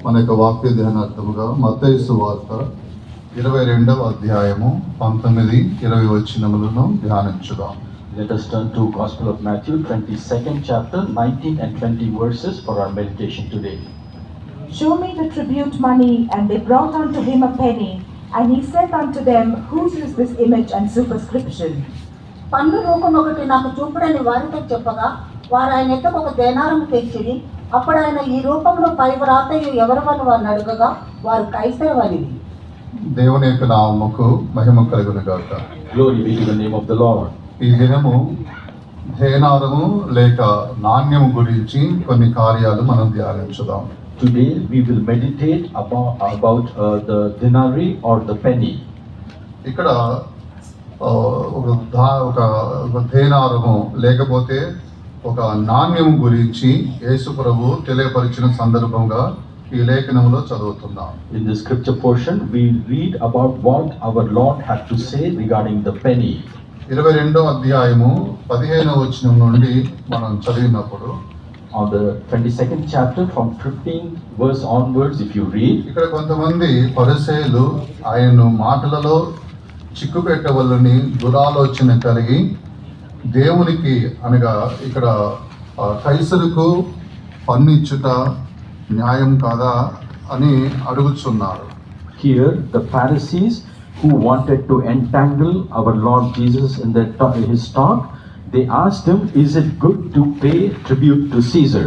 మన యొక్క వాక్య ధ్యానార్థముగా మత్తయి సువార్త 22వ అధ్యాయము 19-20 వచనములను ధ్యానించుదాం. Let us turn to Gospel of Matthew, 22nd chapter, 19 and 20 verses for our meditation today. Show me the tribute money, and they brought unto him a penny. And he said unto them, Whose is this image and superscription? పన్ను రూపం ఒకటి నాకు చూపుడని వారితో చెప్పగా వారు ఆయన ఎద్దకు ఒక దేనారము తెచ్చిరి. అప్పుడు ఆయన ఈ రూపంలో పై వ్రాతయు ఎవరివని వారిని అడగగా వారు కైసరవనిది. దేవుని యొక్క నామముకు మహిమ కలుగును గాక. Glory be to the name of the Lord. ఈ దినము దేనారము లేక నాణ్యము గురించి కొన్ని కార్యాలు మనం ధ్యానించుదాం. Today we will meditate about the denary or the penny. ఇక్కడ ఒక దేనారము లేకపోతే ఒక నాణ్యము గురించి యేసు ప్రభు తెలియపరిచిన సందర్భంగా ఈ లేఖనంలో చదువుతున్నాం. In the scripture portion we read about what our Lord had to say regarding the penny. 22వ అధ్యాయము 15వ వచనం నుండి మనం చదివినప్పుడు On the 22nd chapter from 15th verse onwards, if you read, ఇక్కడ కొంతమంది పరిసయ్యులు ఆయన్ను మాటలలో చిక్కు పెట్టవలని దురాలోచన కలిగి దేవునికి అనగా ఇక్కడ కైసరుకు పన్నిచ్చుట న్యాయం కాదా అని అడుగుచున్నారు. here the Pharisees who wanted to entangle our Lord Jesus in his talk, they asked him, is it good to pay tribute to Caesar?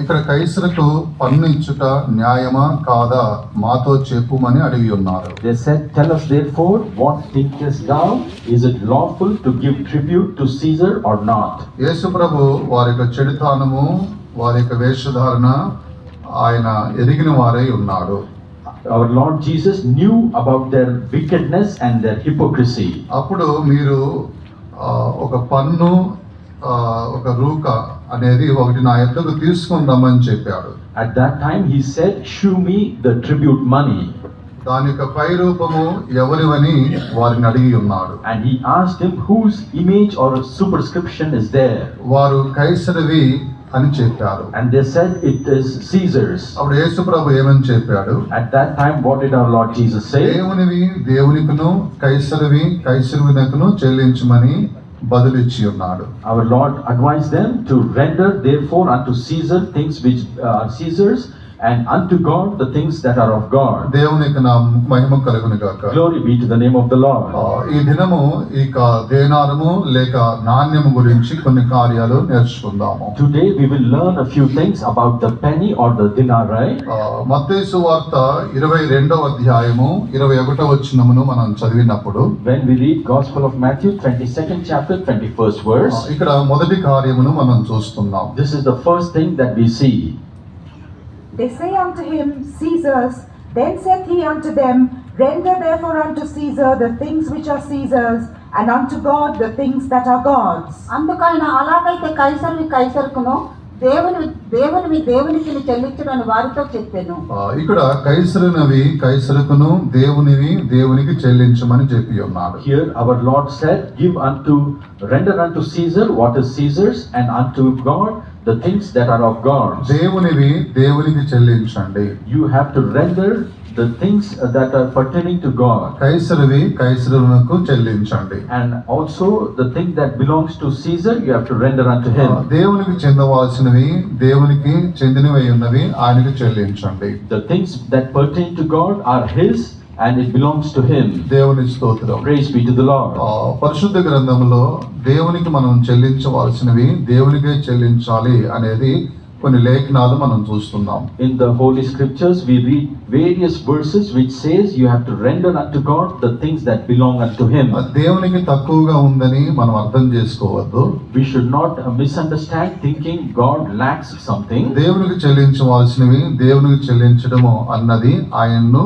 ఇక్కడ కైసరుకు పన్ను ఇచ్చుట న్యాయమా కాదా మాతో చెప్పుమని అడిగి ఉన్నారు. They said, tell us therefore, what thinkest thou? Is it lawful to give tribute to Caesar or not? యేసు ప్రభు వారి యొక్క చెడుతనము వారి యొక్క వేషధారణ ఆయన ఎరిగిన వారై ఉన్నాడు. Our Lord Jesus knew about their wickedness and their hypocrisy. అప్పుడు మీరు ఒక పన్ను ఒక రూక అనేది ఒకటి నా ఎద్దకు తీసుకొని రమ్మని చెప్పాడు. At that time he said, shew me the tribute money. దాని యొక్క పై రూపము ఎవరివని వారిని అడిగి ఉన్నాడు. And he asked him, whose image or superscription is there? వారు కైసరువి అని చెప్పారు. And they said, it is Caesar's. అప్పుడు యేసు ప్రభు ఏమని చెప్పాడు? At that time what did our Lord Jesus say? దేవునివి దేవునికును కైసరువి కైసరువినకును చెల్లించమని బదులిచ్చి ఉన్నాడు. Our Lord advised them to render therefore unto Caesar things which are Caesar's, and unto God the things that are of God. దేవునికి నా మహిమ కలుగును గాక. Glory be to the name of the Lord. ఈ దినము ఇక దేనారము లేక నాణ్యము గురించి కొన్ని కార్యాలు నేర్చుకుందాము. Today we will learn a few things about the penny or the denarii. మత్తయి సువార్త 22వ అధ్యాయము 21వ వచనమును మనం చదివినప్పుడు When we read Gospel of Matthew 22nd chapter 21st verse, ఇక్కడ మొదటి కార్యమును మనం చూస్తున్నాం. this is the first thing that we see. They say unto him, Caesar's. Then saith he unto them, Render therefore unto Caesar the things which are Caesar's, and unto God the things that are God's. అందుకైన అలాగైతే కైసరువి కైసరుకును దేవునివి దేవునికి చెల్లించుడని వారితో చెప్పాను. ఇక్కడ కైసరునవి కైసరుకును దేవునివి దేవునికి చెల్లించమని చెప్పి ఉన్నాడు. Here our Lord said, render unto Caesar what is Caesar's, and unto God the things that are of God. దేవునివి దేవునికి చెల్లించండి. You have to render the things that are pertaining to God. కైసరువి కైసరునకు చెల్లించండి. And also the thing that belongs to Caesar you have to render unto him. దేవునికి చెందవలసినవి దేవునికి చెందినవి ఉన్నవి ఆయనకు చెల్లించండి. The things that pertain to God are his and it belongs to him. దేవుని స్తోత్రం. Praise be to the Lord. పరిశుద్ధ గ్రంథములో దేవునికి మనం చెల్లించవలసినవి దేవునికే చెల్లించాలి అనేది కొన్ని లేఖనాలు మనం చూస్తున్నాం. In the holy scriptures we read various verses which says you have to render unto God the things that belong unto him. దేవునికి తక్కువగా ఉందని మనం అర్థం చేసుకోవద్దు. We should not misunderstand thinking God lacks something. దేవునికి చెల్లించవలసినవి దేవునికి చెల్లించడము అన్నది ఆయన్ను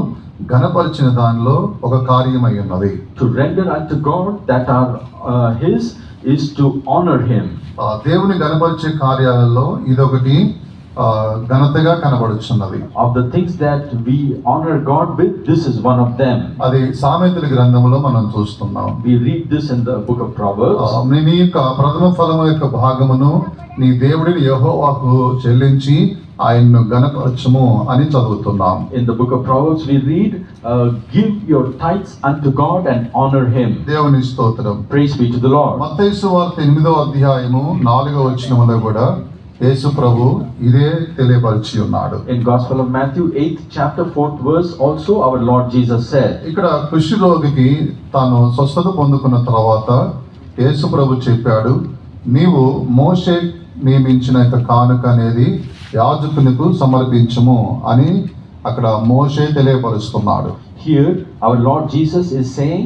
ఘనపరిచిన దానిలో ఒక కార్యమై ఉన్నది. To render unto God that are his is to honor him. దేవుని ఘనపరిచే కార్యాలలో ఇదొకటి ఘనతగా కనబడుచున్నది. Of the things that we honor God with, this is one of them. అది సామెతల గ్రంథంలో మనం చూస్తున్నాం. We read this in the book of Proverbs. నీ యొక్క ప్రథమ ఫలము యొక్క భాగమును నీ దేవుడిని యెహోవాకు చెల్లించి ఆయన్ను గణపరచము అని చదువుతున్నాం. In the book of Proverbs, we read, give your tithes unto God and honor Him. దేవుని స్తోత్రం. Praise be to the Lord. మత్తయి సువార్త 8వ అధ్యాయము 4వ వచనములో కూడా యేసు ప్రభు ఇదే తెలియపరిచి ఉన్నాడు. In Gospel of Matthew 8th chapter 4th verse also our Lord Jesus said. ఇక్కడ కుష్ఠరోగికి తాను స్వస్థత పొందుకున్న తర్వాత యేసు ప్రభు చెప్పాడు, నీవు మోషే నియమించిన యొక్క కానుక అనేది యాజకునికి సమర్పించము అని అక్కడ మోషే తెలియపరుస్తున్నాడు. Here our Lord Jesus is saying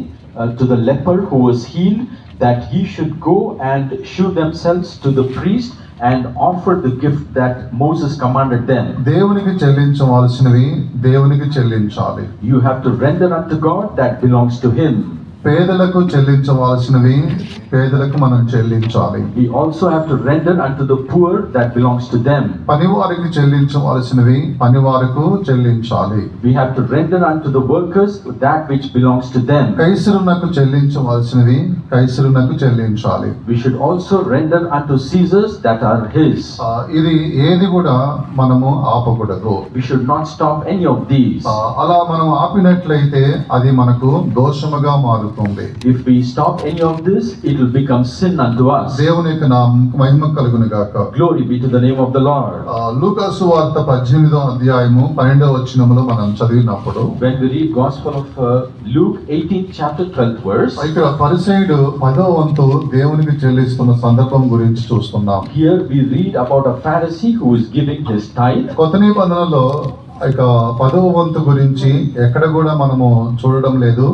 to the leper who was healed that he should go and shew themselves to the priest and offer the gift that Moses commanded them. దేవునికి చెల్లించవలసినవి దేవునికి చెల్లించాలి. You have to render unto God that belongs to Him. పేదలకు చెల్లించవలసినవి పేదలకు మనం చెల్లించాలి. We also have to render unto the poor that belongs to them. పనివారికి చెల్లించవలసినవి పనివారికి చెల్లించాలి. We have to render unto the workers that which belongs to them. కైసరునకు చెల్లించవలసినవి కైసరునకు చెల్లించాలి. We should also render unto Caesars that are his. ఇది ఏది కూడా మనము ఆపకూడదు. We should not stop any of these. అలా మనం ఆపినట్లయితే అది మనకు దోషముగా మారుతుంది. If we stop any of this, it will become sin unto us. దేవుని యొక్క మహిమ కలుగును గాక. Glory be to the name of the Lord. లూకాసు వార్త 18వ అధ్యాయము 12వ వచనములో మనం చదివినప్పుడు When we read Gospel of Luke 18th chapter 12th verse, ఇక్కడ పరిసయ్యుడు 10వ వంతు దేవునికి చెల్లిస్తున్న సందర్భం గురించి చూస్తున్నాం. here we read about a Pharisee who is giving his tithe. కొత్త నిబంధనలో ఇక 10వ వంతు గురించి ఎక్కడ కూడా మనము చూడడం లేదు.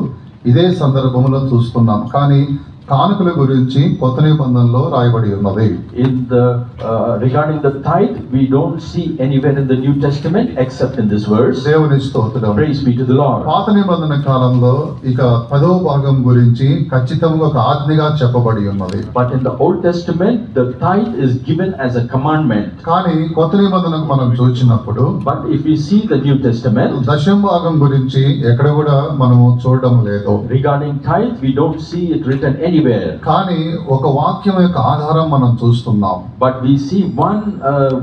ఇదే సందర్భంలో చూస్తున్నాం. కానీ కానుకల గురించి కొత్త నిబంధనలో రాయబడి ఉన్నది. In the regarding the tithe, we don't see anywhere in the New Testament except in this verse. దేవుని స్తోత్రం. Praise be to the Lord. పాత నిబంధన కాలంలో ఇక 10వ భాగం గురించి ఖచ్చితంగా ఒక ఆజ్ఞగా చెప్పబడి ఉన్నది. But in the Old Testament, the tithe is given as a commandment. కానీ కొత్త నిబంధనకు మనం చూసినప్పుడు But if we see the New Testament, దశమ భాగం గురించి ఎక్కడ కూడా మనము చూడడం లేదు. regarding tithe, we don't see it written anywhere. కానీ ఒక వాక్యం యొక్క ఆధారం మనం చూస్తున్నాం. But we see one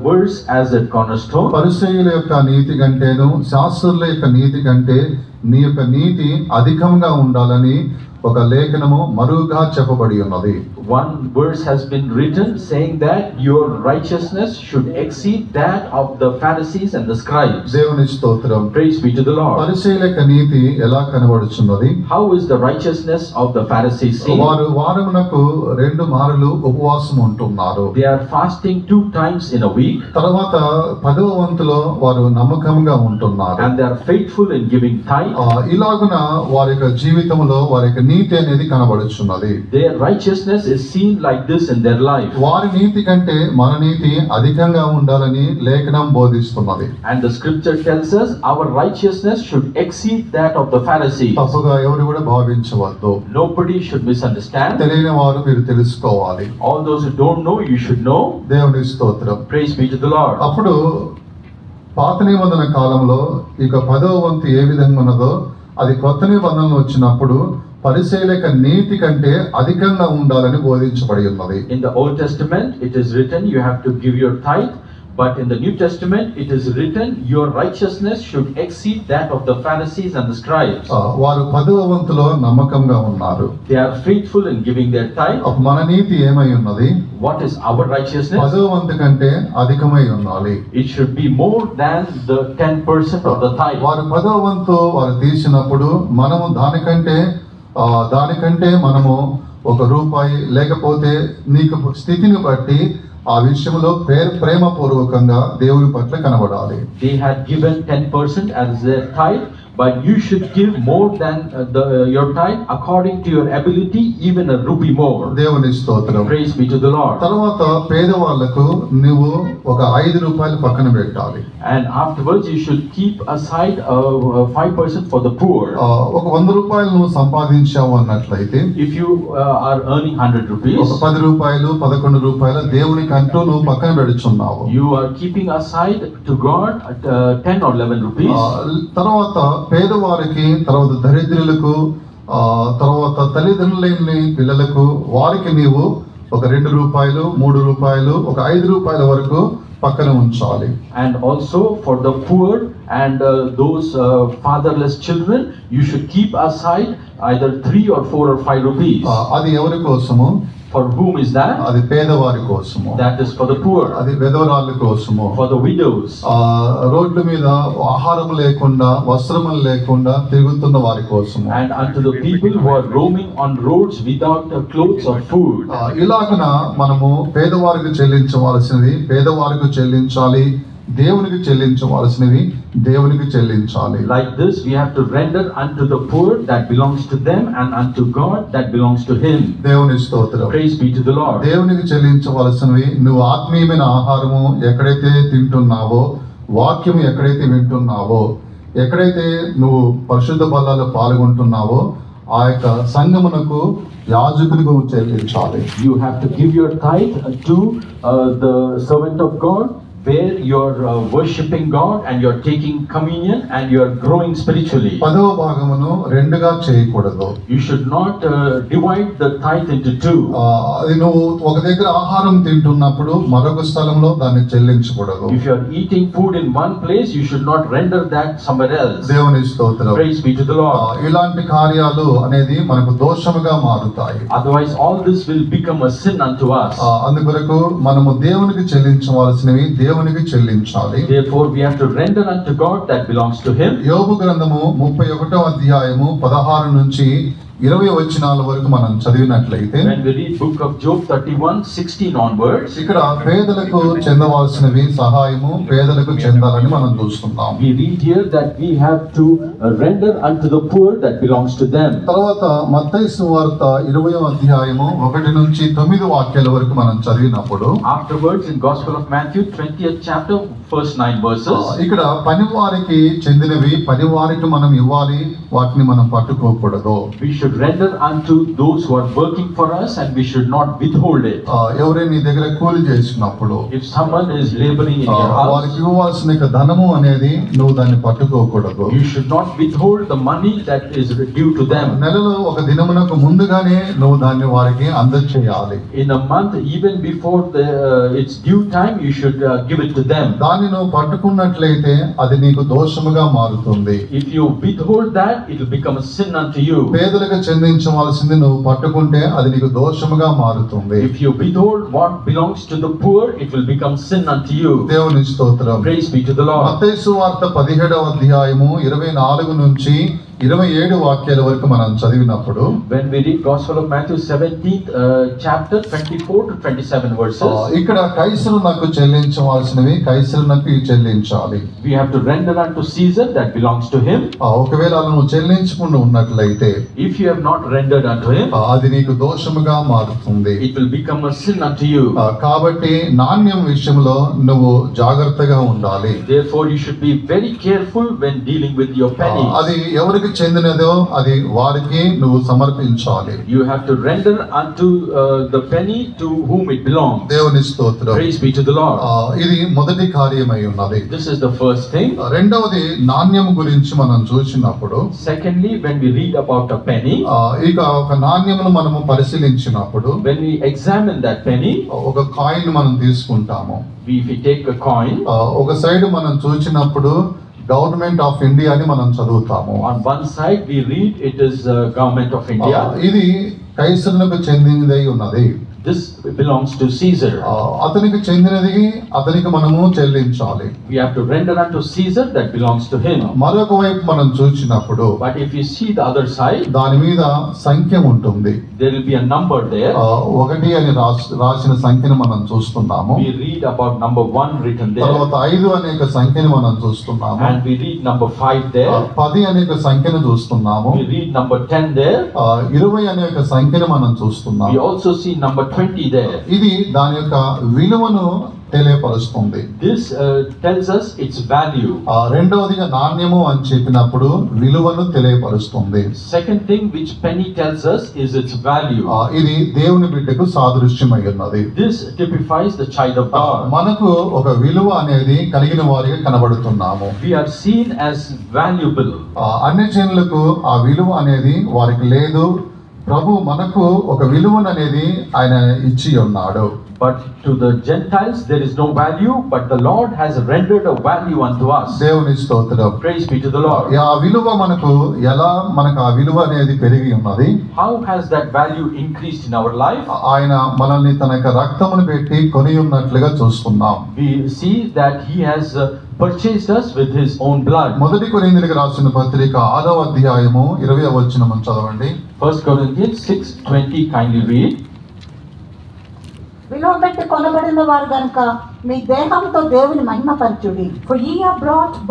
verse as a cornerstone. పరిసయ్యుల యొక్క నీతి కంటేను శాస్త్రుల యొక్క నీతి కంటే నీ యొక్క నీతి అధికంగా ఉండాలని ఒక లేఖనము మరుగా చెప్పబడి ఉన్నది. One verse has been written saying that your righteousness should exceed that of the Pharisees and the scribes. దేవుని స్తోత్రం. Praise be to the Lord. పరిసయ్యుల యొక్క నీతి ఎలా కనబడుచున్నది? How is the righteousness of the Pharisees seen? వారు వారమునకు 2 మారులు ఉపవాసం ఉంటున్నారు. They are fasting 2 times in a week. తర్వాత 10వ వంతులో వారు నమ్మకంగా ఉంటున్నారు. And they are faithful in giving tithe. ఇలాగున వారి యొక్క జీవితంలో వారి యొక్క నీతి అనేది కనబడుచున్నది. Their righteousness is seen like this in their life. వారి నీతి కంటే మన నీతి అధికంగా ఉండాలని లేఖనం బోధిస్తున్నది. And the scripture tells us our righteousness should exceed that of the Pharisees. తప్పుగా ఎవరు కూడా భావించవద్దు. Nobody should misunderstand. తెలియని వారు మీరు తెలుసుకోవాలి. All those who don't know, you should know. దేవుని స్తోత్రం. Praise be to the Lord. అప్పుడు పాత నిబంధన కాలంలో ఇక 10వ వంతు ఏ విధంగా ఉన్నదో అది కొత్త నిబంధనలు వచ్చినప్పుడు పరిసయ్యుల యొక్క నీతి కంటే అధికంగా ఉండాలని బోధించబడి ఉన్నది. In the Old Testament, it is written you have to give your tithe. But in the New Testament, it is written your righteousness should exceed that of the Pharisees and the scribes. వారు 10వ వంతులో నమ్మకంగా ఉన్నారు. They are faithful in giving their tithe. మన నీతి ఏమై ఉన్నది? What is our righteousness? 10వ వంతు కంటే అధికమై ఉండాలి. It should be more than the 10% of the tithe. వారు 10వ వంతు వారు తీసినప్పుడు మనము దానికంటే మనము ₹1 లేకపోతే నీకు స్థితిని బట్టి ఆ విషయంలో ప్రేమపూర్వకంగా దేవుని పట్ల కనబడాలి. They had given 10% as their tithe, but you should give more than your tithe according to your ability, even a rupee more. దేవుని స్తోత్రం. Praise be to the Lord. తర్వాత పేదవాళ్లకు నువ్వు ₹5 పక్కన పెట్టాలి. And afterwards you should keep aside 5% for the poor. ₹100 నువ్వు సంపాదించావు అన్నట్లయితే If you are earning 100 rupees, ₹10 ₹11 దేవునికి అంటూ నువ్వు పక్కన పెడుచున్నావు. you are keeping aside to God 10 or 11 rupees. తర్వాత పేదవారికి, తర్వాత దరిద్రులకు, తర్వాత తల్లిదండ్రులు లేని పిల్లలకు వారికి నీవు ₹2 ₹3 ₹5 వరకు పక్కన ఉంచాలి. And also for the poor and those fatherless children, you should keep aside either 3 or 4 or 5 rupees. అది ఎవరి కోసము? For whom is that? అది పేదవారి కోసము. That is for the poor, అది విధవరాళ్ళ కోసము. for the widows, రోడ్ల మీద ఆహారం లేకుండా వస్త్రములు లేకుండా తిరుగుతున్న వారి కోసము. and unto the people who are roaming on roads without clothes or food. ఇలాగన మనము పేదవారికి చెల్లించవలసినవి పేదవారికి చెల్లించాలి, దేవునికి చెల్లించవలసినవి దేవునికి చెల్లించాలి. Like this, we have to render unto the poor that belongs to them, and unto God that belongs to Him. దేవుని స్తోత్రం. Praise be to the Lord. దేవునికి చెల్లించవలసినవి నువ్వు ఆత్మీయమైన ఆహారము ఎక్కడైతే తింటున్నావో, వాక్యం ఎక్కడైతే వింటున్నావో, ఎక్కడైతే నువ్వు పరిశుద్ధ బలాల్లో పాల్గొంటున్నావో ఆ యొక్క సంఘమునకు యాజకునికి చెల్లించాలి. You have to give your tithe to the servant of God, where you're worshipping God and you're taking communion and you're growing spiritually. 10వ భాగమును రెండుగా చేయకూడదు. You should not divide the tithe into 2. అది నువ్వు ఒక దగ్గర ఆహారం తింటున్నప్పుడు మరొక స్థలంలో దాన్ని చెల్లించకూడదు. If you're eating food in one place, you should not render that somewhere else. దేవుని స్తోత్రం. Praise be to the Lord. ఇలాంటి కార్యాలు అనేది మనకు దోషముగా మారుతాయి. Otherwise, all this will become a sin unto us. అందుకొరకు మనము దేవునికి చెల్లించవలసినవి దేవునికి చెల్లించాలి. Therefore, we have to render unto God that belongs to Him. యోబు గ్రంథము 31వ అధ్యాయము 16 నుంచి 20 వచనాల వరకు మనం చదివినట్లయితే, When we read book of Job 31:16 onwards, ఇక్కడ పేదలకు చెందవలసినవి సహాయము పేదలకు చెందాలని మనం చూస్తున్నాం. we read here that we have to render unto the poor that belongs to them. తర్వాత మత్తయి సువార్త 20వ అధ్యాయము 1 నుంచి 9 వాక్యాల వరకు మనం చదివినప్పుడు, Afterwards, in Gospel of Matthew 20th chapter, first 9 verses, ఇక్కడ పనివారికి చెందినవి పనివారికి మనం ఇవ్వాలి, వాటిని మనం పట్టుకోకూడదు. we should render unto those who are working for us, and we should not withhold it. ఎవరైనా నీ దగ్గర కూలి చేసినప్పుడు If someone is laboring in your వారికి house, ఇవ్వవలసిన ధనము అనేది నువ్వు దాన్ని పట్టుకోకూడదు. you should not withhold the money that is due to them. నెలలో ఒక దినమునకు ముందుగానే నువ్వు దాన్ని వారికి అందచేయాలి. In a month, even before its due time, you should give it to them. దాన్ని నువ్వు పట్టుకున్నట్లయితే అది నీకు దోషముగా మారుతుంది. If you withhold that, it will become a sin unto you. పేదలకు చెందించవలసింది నువ్వు పట్టుకుంటే అది నీకు దోషముగా మారుతుంది. If you withhold what belongs to the poor, it will become sin unto you. దేవుని స్తోత్రం. Praise be to the Lord. మత్తయి సువార్త 17వ అధ్యాయము 24 నుంచి 27 వాక్యాల వరకు మనం చదివినప్పుడు, When we read Gospel of Matthew 17th chapter 24 to 27 verses, ఇక్కడ కైసరునకు చెల్లించవలసినవి కైసరునకు చెల్లించాలి. we have to render unto Caesar that belongs to him. ఒకవేళ అలా నువ్వు చెల్లించకుండా ఉన్నట్లయితే If you have not rendered unto him, అది నీకు దోషముగా మారుతుంది. it will become a sin unto you. కాబట్టి నాణ్యం విషయంలో నువ్వు జాగ్రత్తగా ఉండాలి. Therefore, you should be very careful when dealing with your pennies. అది ఎవరికి చెందినదో అది వారికి నువ్వు సమర్పించాలి. You have to render unto the penny to whom it belongs. దేవుని స్తోత్రం. Praise be to the Lord. ఇది మొదటి కార్యమై ఉన్నది. This is the first thing. రెండవది నాణ్యం గురించి మనం చూసినప్పుడు, Secondly, when we read about a penny, ఇక ఒక నాణ్యమును మనము పరిశీలించినప్పుడు, when we examine that penny, ఒక కాయిన్ మనం తీసుకుంటాము. if we take a coin, ఒక సైడ్ మనం చూసినప్పుడు గవర్నమెంట్ ఆఫ్ ఇండియా అని మనం చదువుతాము. on one side we read it is government of India. ఇది కైసరునకు చెందినదై ఉన్నది. This belongs to Caesar. అతనికి చెందినది అతనికి మనము చెల్లించాలి. We have to render unto Caesar that belongs to him. మరొక వైపు మనం చూసినప్పుడు But if you see the other side, దాని మీద సంఖ్య ఉంటుంది. there will be a number there. 1 అని రాసిన సంఖ్యను మనం చూస్తున్నాము. We read about number 1 written there, తర్వాత 5 అనే సంఖ్యను మనం చూస్తున్నాము. and we read number 5 there. 10 అనే సంఖ్యను చూస్తున్నాము. We read number 10 there. 20 అనే సంఖ్యను మనం We చూస్తున్నాము. also see number 20 there. ఇది దాని యొక్క విలువను తెలియపరుస్తుంది. This tells us its value. రెండవదిగా నాణ్యము అని చెప్పినప్పుడు విలువను తెలియపరుస్తుంది. Second thing which penny tells us is its value. ఇది దేవుని బిడ్డకు సాదృశ్యమై ఉన్నది. This typifies the child of God. మనకు ఒక విలువ అనేది కలిగిన వారిగా కనబడుతున్నాము. We are seen as valuable. అన్ని జనులకు ఆ విలువ అనేది వారికి లేదు. ప్రభు మనకు ఒక విలువను అనేది ఆయన ఇచ్చి ఉన్నాడు. But to the Gentiles there is no value, but the Lord has rendered a value unto us. దేవుని స్తోత్రం. Praise be to the Lord. ఆ విలువ మనకు ఆ విలువ అనేది పెరిగి ఉన్నది. How has that value increased in our life? ఆయన మనల్ని తన యొక్క రక్తమును పెట్టి కొని ఉన్నట్లుగా చూస్తున్నాం. We see that he has purchased us with his own blood. మొదటి కొరింథీయులకు రాసిన పత్రిక 6వ అధ్యాయము 20వ వచనం చదవండి. 1 Corinthians 6:20, kindly read. విలువ పెట్టి కొనబడిన వారు గనుక మీ దేహంతో దేవుని మహిమపరచుడి. For ye are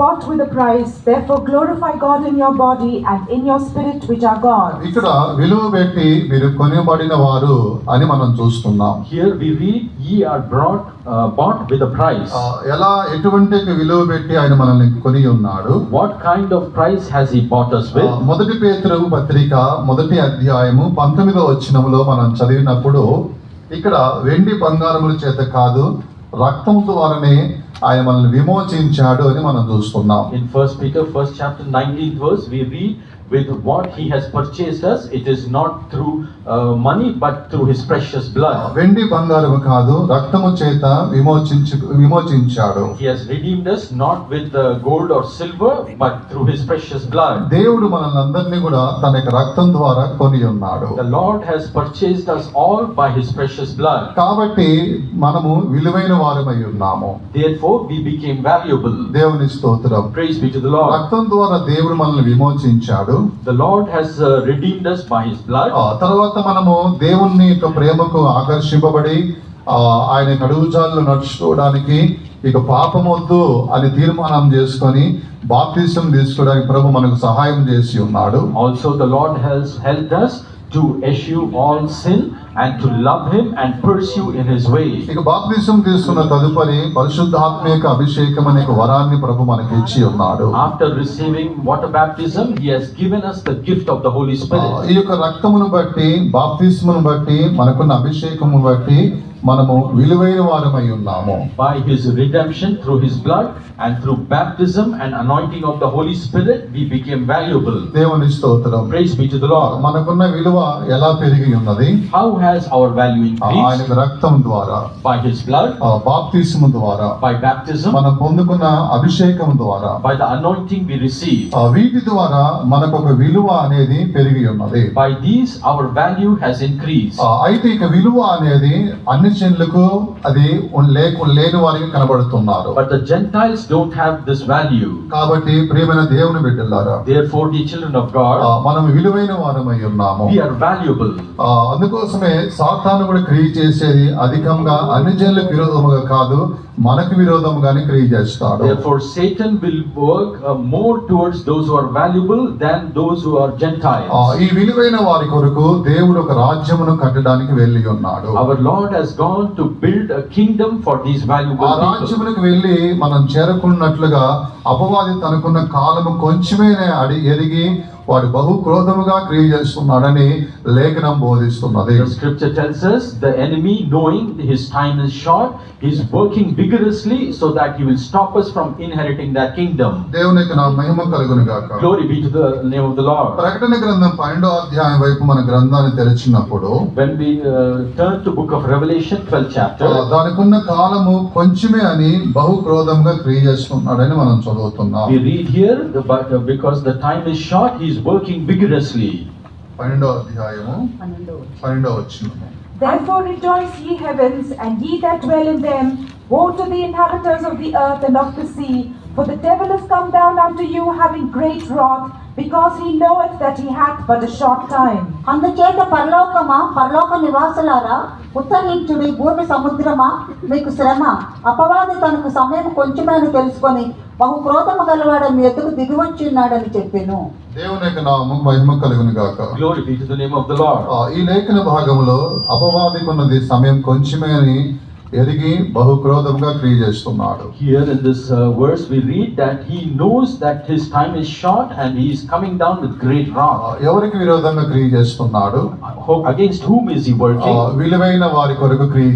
bought with a price, therefore glorify God in your body and in your spirit which are God. ఇక్కడ విలువ పెట్టి మీరు కొనబడిన వారు అని మనం చూస్తున్నాం. Here we read, ye are bought with a price. ఎటువంటి విలువ పెట్టి ఆయన మనల్ని కొని ఉన్నాడు? What kind of price has he bought us with? మొదటి పేతురు పత్రిక 1వ అధ్యాయము 19వ వచనంలో మనం చదివినప్పుడు ఇక్కడ వెండి బంగారముల చేత కాదు, రక్తము ద్వారానే ఆయన మనల్ని విమోచించాడు అని మనం చూస్తున్నాం. In 1 Peter 1st chapter 19th verse we read, with what he has purchased us, it is not through money but through his precious blood. వెండి బంగారము కాదు, రక్తము చేత విమోచించాడు. He has redeemed us not with gold or silver but through his precious blood. దేవుడు మనల్ని కూడా తన యొక్క రక్తం ద్వారా కొని ఉన్నాడు. The Lord has purchased us all by his precious blood. కాబట్టి మనము విలువైన వారమై ఉన్నాము. Therefore we became valuable. దేవుని స్తోత్రం. Praise be to the Lord. రక్తం ద్వారా దేవుడు మనల్ని విమోచించాడు. The Lord has redeemed us by his blood. తర్వాత మనము దేవుని యొక్క ప్రేమకు ఆకర్షింపబడి ఆయన అడుగుజాడల్లో నడుచుకోవడానికి ఇక పాపమొద్దు అని తీర్మానం చేసుకొని బాప్తిసం తీసుకోవడానికి ప్రభు మనకు సహాయం చేసి ఉన్నాడు. Also the Lord has helped us to eschew all sin and to love him and pursue in his way. ఇక బాప్తిసం తీసుకున్న తదుపరి పరిశుద్ధాత్మ యొక్క అభిషేకం అనే వరాన్ని ప్రభు మనకి ఇచ్చి ఉన్నాడు. After receiving water baptism, he has given us the gift of the Holy Spirit. ఈ యొక్క రక్తమును బట్టి, బాప్తిస్మును బట్టి, మనకున్న అభిషేకమును బట్టి మనము విలువైన వారమై ఉన్నాము. By his redemption through his blood and through baptism and anointing of the Holy Spirit, we became valuable. దేవుని స్తోత్రం. Praise be to the Lord. మనకున్న విలువ ఎలా పెరిగి ఉన్నది? How has our value ఆయన increased? రక్తం ద్వారా, By his blood, బాప్తిస్ము ద్వారా, by baptism, మనం పొందుకున్న అభిషేకం ద్వారా, by the anointing we receive. వీటి ద్వారా మనకు ఒక విలువ అనేది పెరిగి ఉన్నది. By these our value has increased. అయితే ఇక విలువ అనేది అన్ని జనులకు అది లేని వారికి కనబడుతున్నారు. But the Gentiles don't have this value. కాబట్టి ప్రియమైన దేవుని బిడ్డలారా, Therefore, the children of God, మనం విలువైన వారమై ఉన్నాము. we are valuable. అందుకోసమే సాతాను కూడా క్రియ చేసేది అధికంగా అన్ని జనులకు విరోధముగా కాదు, మనకు విరోధముగానే క్రియ చేస్తాడు. Therefore, Satan will work more towards those who are valuable than those who are Gentiles. ఈ విలువైన వారి కొరకు దేవుడు ఒక రాజ్యమును కట్టడానికి వెళ్ళి ఉన్నాడు. Our Lord has gone to build a kingdom for these valuable ఆ people. రాజ్యమునికి వెళ్ళి మనం చేరుకున్నట్లుగా అపవాది తనకున్న కాలము కొంచెమే ఎరిగి వాడు బహు క్రోధముగా క్రియ చేస్తున్నాడని లేఖనం బోధిస్తున్నది. The scripture tells us the enemy, knowing his time is short, is working vigorously so that he will stop us from inheriting that kingdom. దేవునికి నా మహిమ కలుగును గాక. Glory be to the name of the Lord. ప్రకటన గ్రంథం 12వ అధ్యాయం వైపు మన గ్రంథాన్ని తెరిచినప్పుడు When we turn to book of Revelation 12th chapter, దానికున్న కాలము కొంచెమే అని బహు క్రోధంగా క్రియ చేస్తున్నాడని మనం చదువుతున్నాం. we read here, because the time is short, he is working vigorously. 12వ అధ్యాయము 12వ వచనం. Therefore rejoice, ye heavens, and ye that dwell in them. Woe to the inhabitants of the earth and of the sea, for the devil is come down unto you, having great wrath, because he knoweth that he hath but a short time. అందుచేత పరలోక నివాసులారా ఉత్తరించుడి, భూమి సముద్రమా మీకు శ్రమ. అపవాది తనకు సమయం కొంచెమని తెలుసుకొని బహు క్రోధము గలవాడు మీ ఎద్దుకు దిగివచ్చి ఉన్నాడని చెప్పెను. దేవుని యొక్క నామము మహిమ కలుగును గాక. Glory be to the name of the Lord. ఈ లేఖన భాగంలో అపవాదికి ఉన్నది సమయం కొంచెమే అని ఎరిగి బహుక్రోధంగా క్రియ చేస్తున్నాడు. Here in this verse we read that he knows that his time is short and he is coming down with great wrath. ఎవరికి విరోధంగా క్రియ చేస్తున్నాడు? Against whom is he working? విలువైన వారి కొరకు క్రియ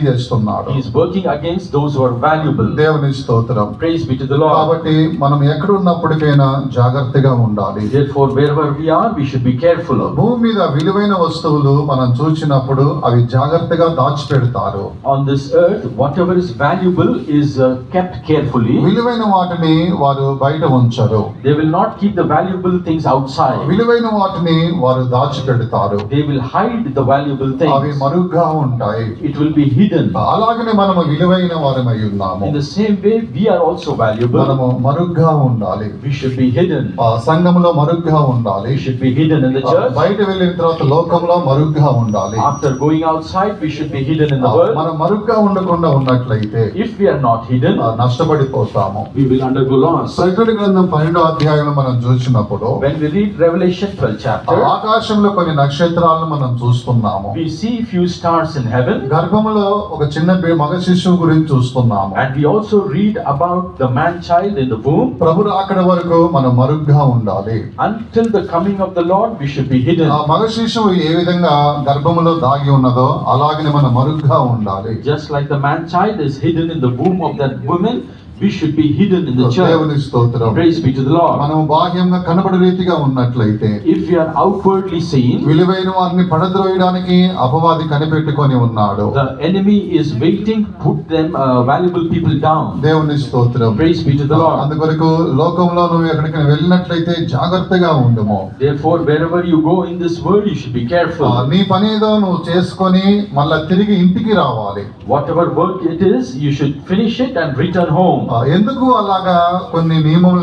చేస్తున్నాడు. He is working against those who are valuable. దేవుని స్తోత్రం. Praise be to the Lord. కాబట్టి మనం ఎక్కడ ఉన్నప్పటికైనా జాగ్రత్తగా ఉండాలి. Therefore wherever we are we should be careful. భూమి మీద విలువైన వస్తువులు మనం చూసినప్పుడు అవి జాగ్రత్తగా దాచిపెడతారు. On this earth whatever is valuable is kept carefully. విలువైన వాటిని వారు బయట ఉంచరు. They will not keep the valuable things outside. విలువైన వాటిని వారు దాచిపెడతారు. They will hide the valuable అవి things. మరుగ్గా ఉంటాయి. It will be hidden. అలాగనే మనము విలువైన వారమై ఉన్నాము. In the same way we are also valuable. మనము మరుగ్గా ఉండాలి. We should be hidden. సంఘములో మరుగ్గా ఉండాలి. We should be hidden in the church. బయట వెళ్ళిన తర్వాత లోకంలో మరుగ్గా ఉండాలి. After going outside we should be hidden in the world. మనం మరుగ్గా ఉండకుండా ఉన్నట్లయితే If we are not hidden నష్టపడిపోతాము. we will undergo loss. ప్రకటన గ్రంథం 12వ అధ్యాయంలో మనం చూసినప్పుడు When we read Revelation 12th chapter, ఆకాశంలో కొన్ని నక్షత్రాలను మనం చూస్తున్నాము. we see few stars in heaven, గర్భములో ఒక చిన్న మగ శిశువు గురించి చూస్తున్నాము. and we also read about the man child in the womb. ప్రభు రాకడ వరకు మనం మరుగ్గా ఉండాలి. Until the coming of the Lord we should be hidden. ఆ మగ శిశువు ఏ విధంగా గర్భములో దాగి ఉన్నదో అలాగనే మనం మరుగ్గా ఉండాలి. Just like the man child is hidden in the womb of that woman, we should be hidden in the church. దేవుని స్తోత్రం. Praise be to the Lord. మనం బాహ్యంగా కనబడే రీతిగా ఉన్నట్లయితే If we are outwardly seen, విలువైన వారిని పడద్రోయడానికి అపవాది కనిపెట్టుకొని ఉన్నాడు. the enemy is waiting to put them valuable people down. దేవుని స్తోత్రం. Praise be to the Lord. అందుకొరకు లోకంలో నువ్వు ఎక్కడికి వెళ్ళినట్లయితే జాగ్రత్తగా ఉండుము. Therefore wherever you go in this world you should be careful. నీ పని ఏదో నువ్వు చేసుకొని మళ్ళా తిరిగి ఇంటికి రావాలి. Whatever work it is you should finish it and return home. ఎందుకు అలాగా కొన్ని నియమములు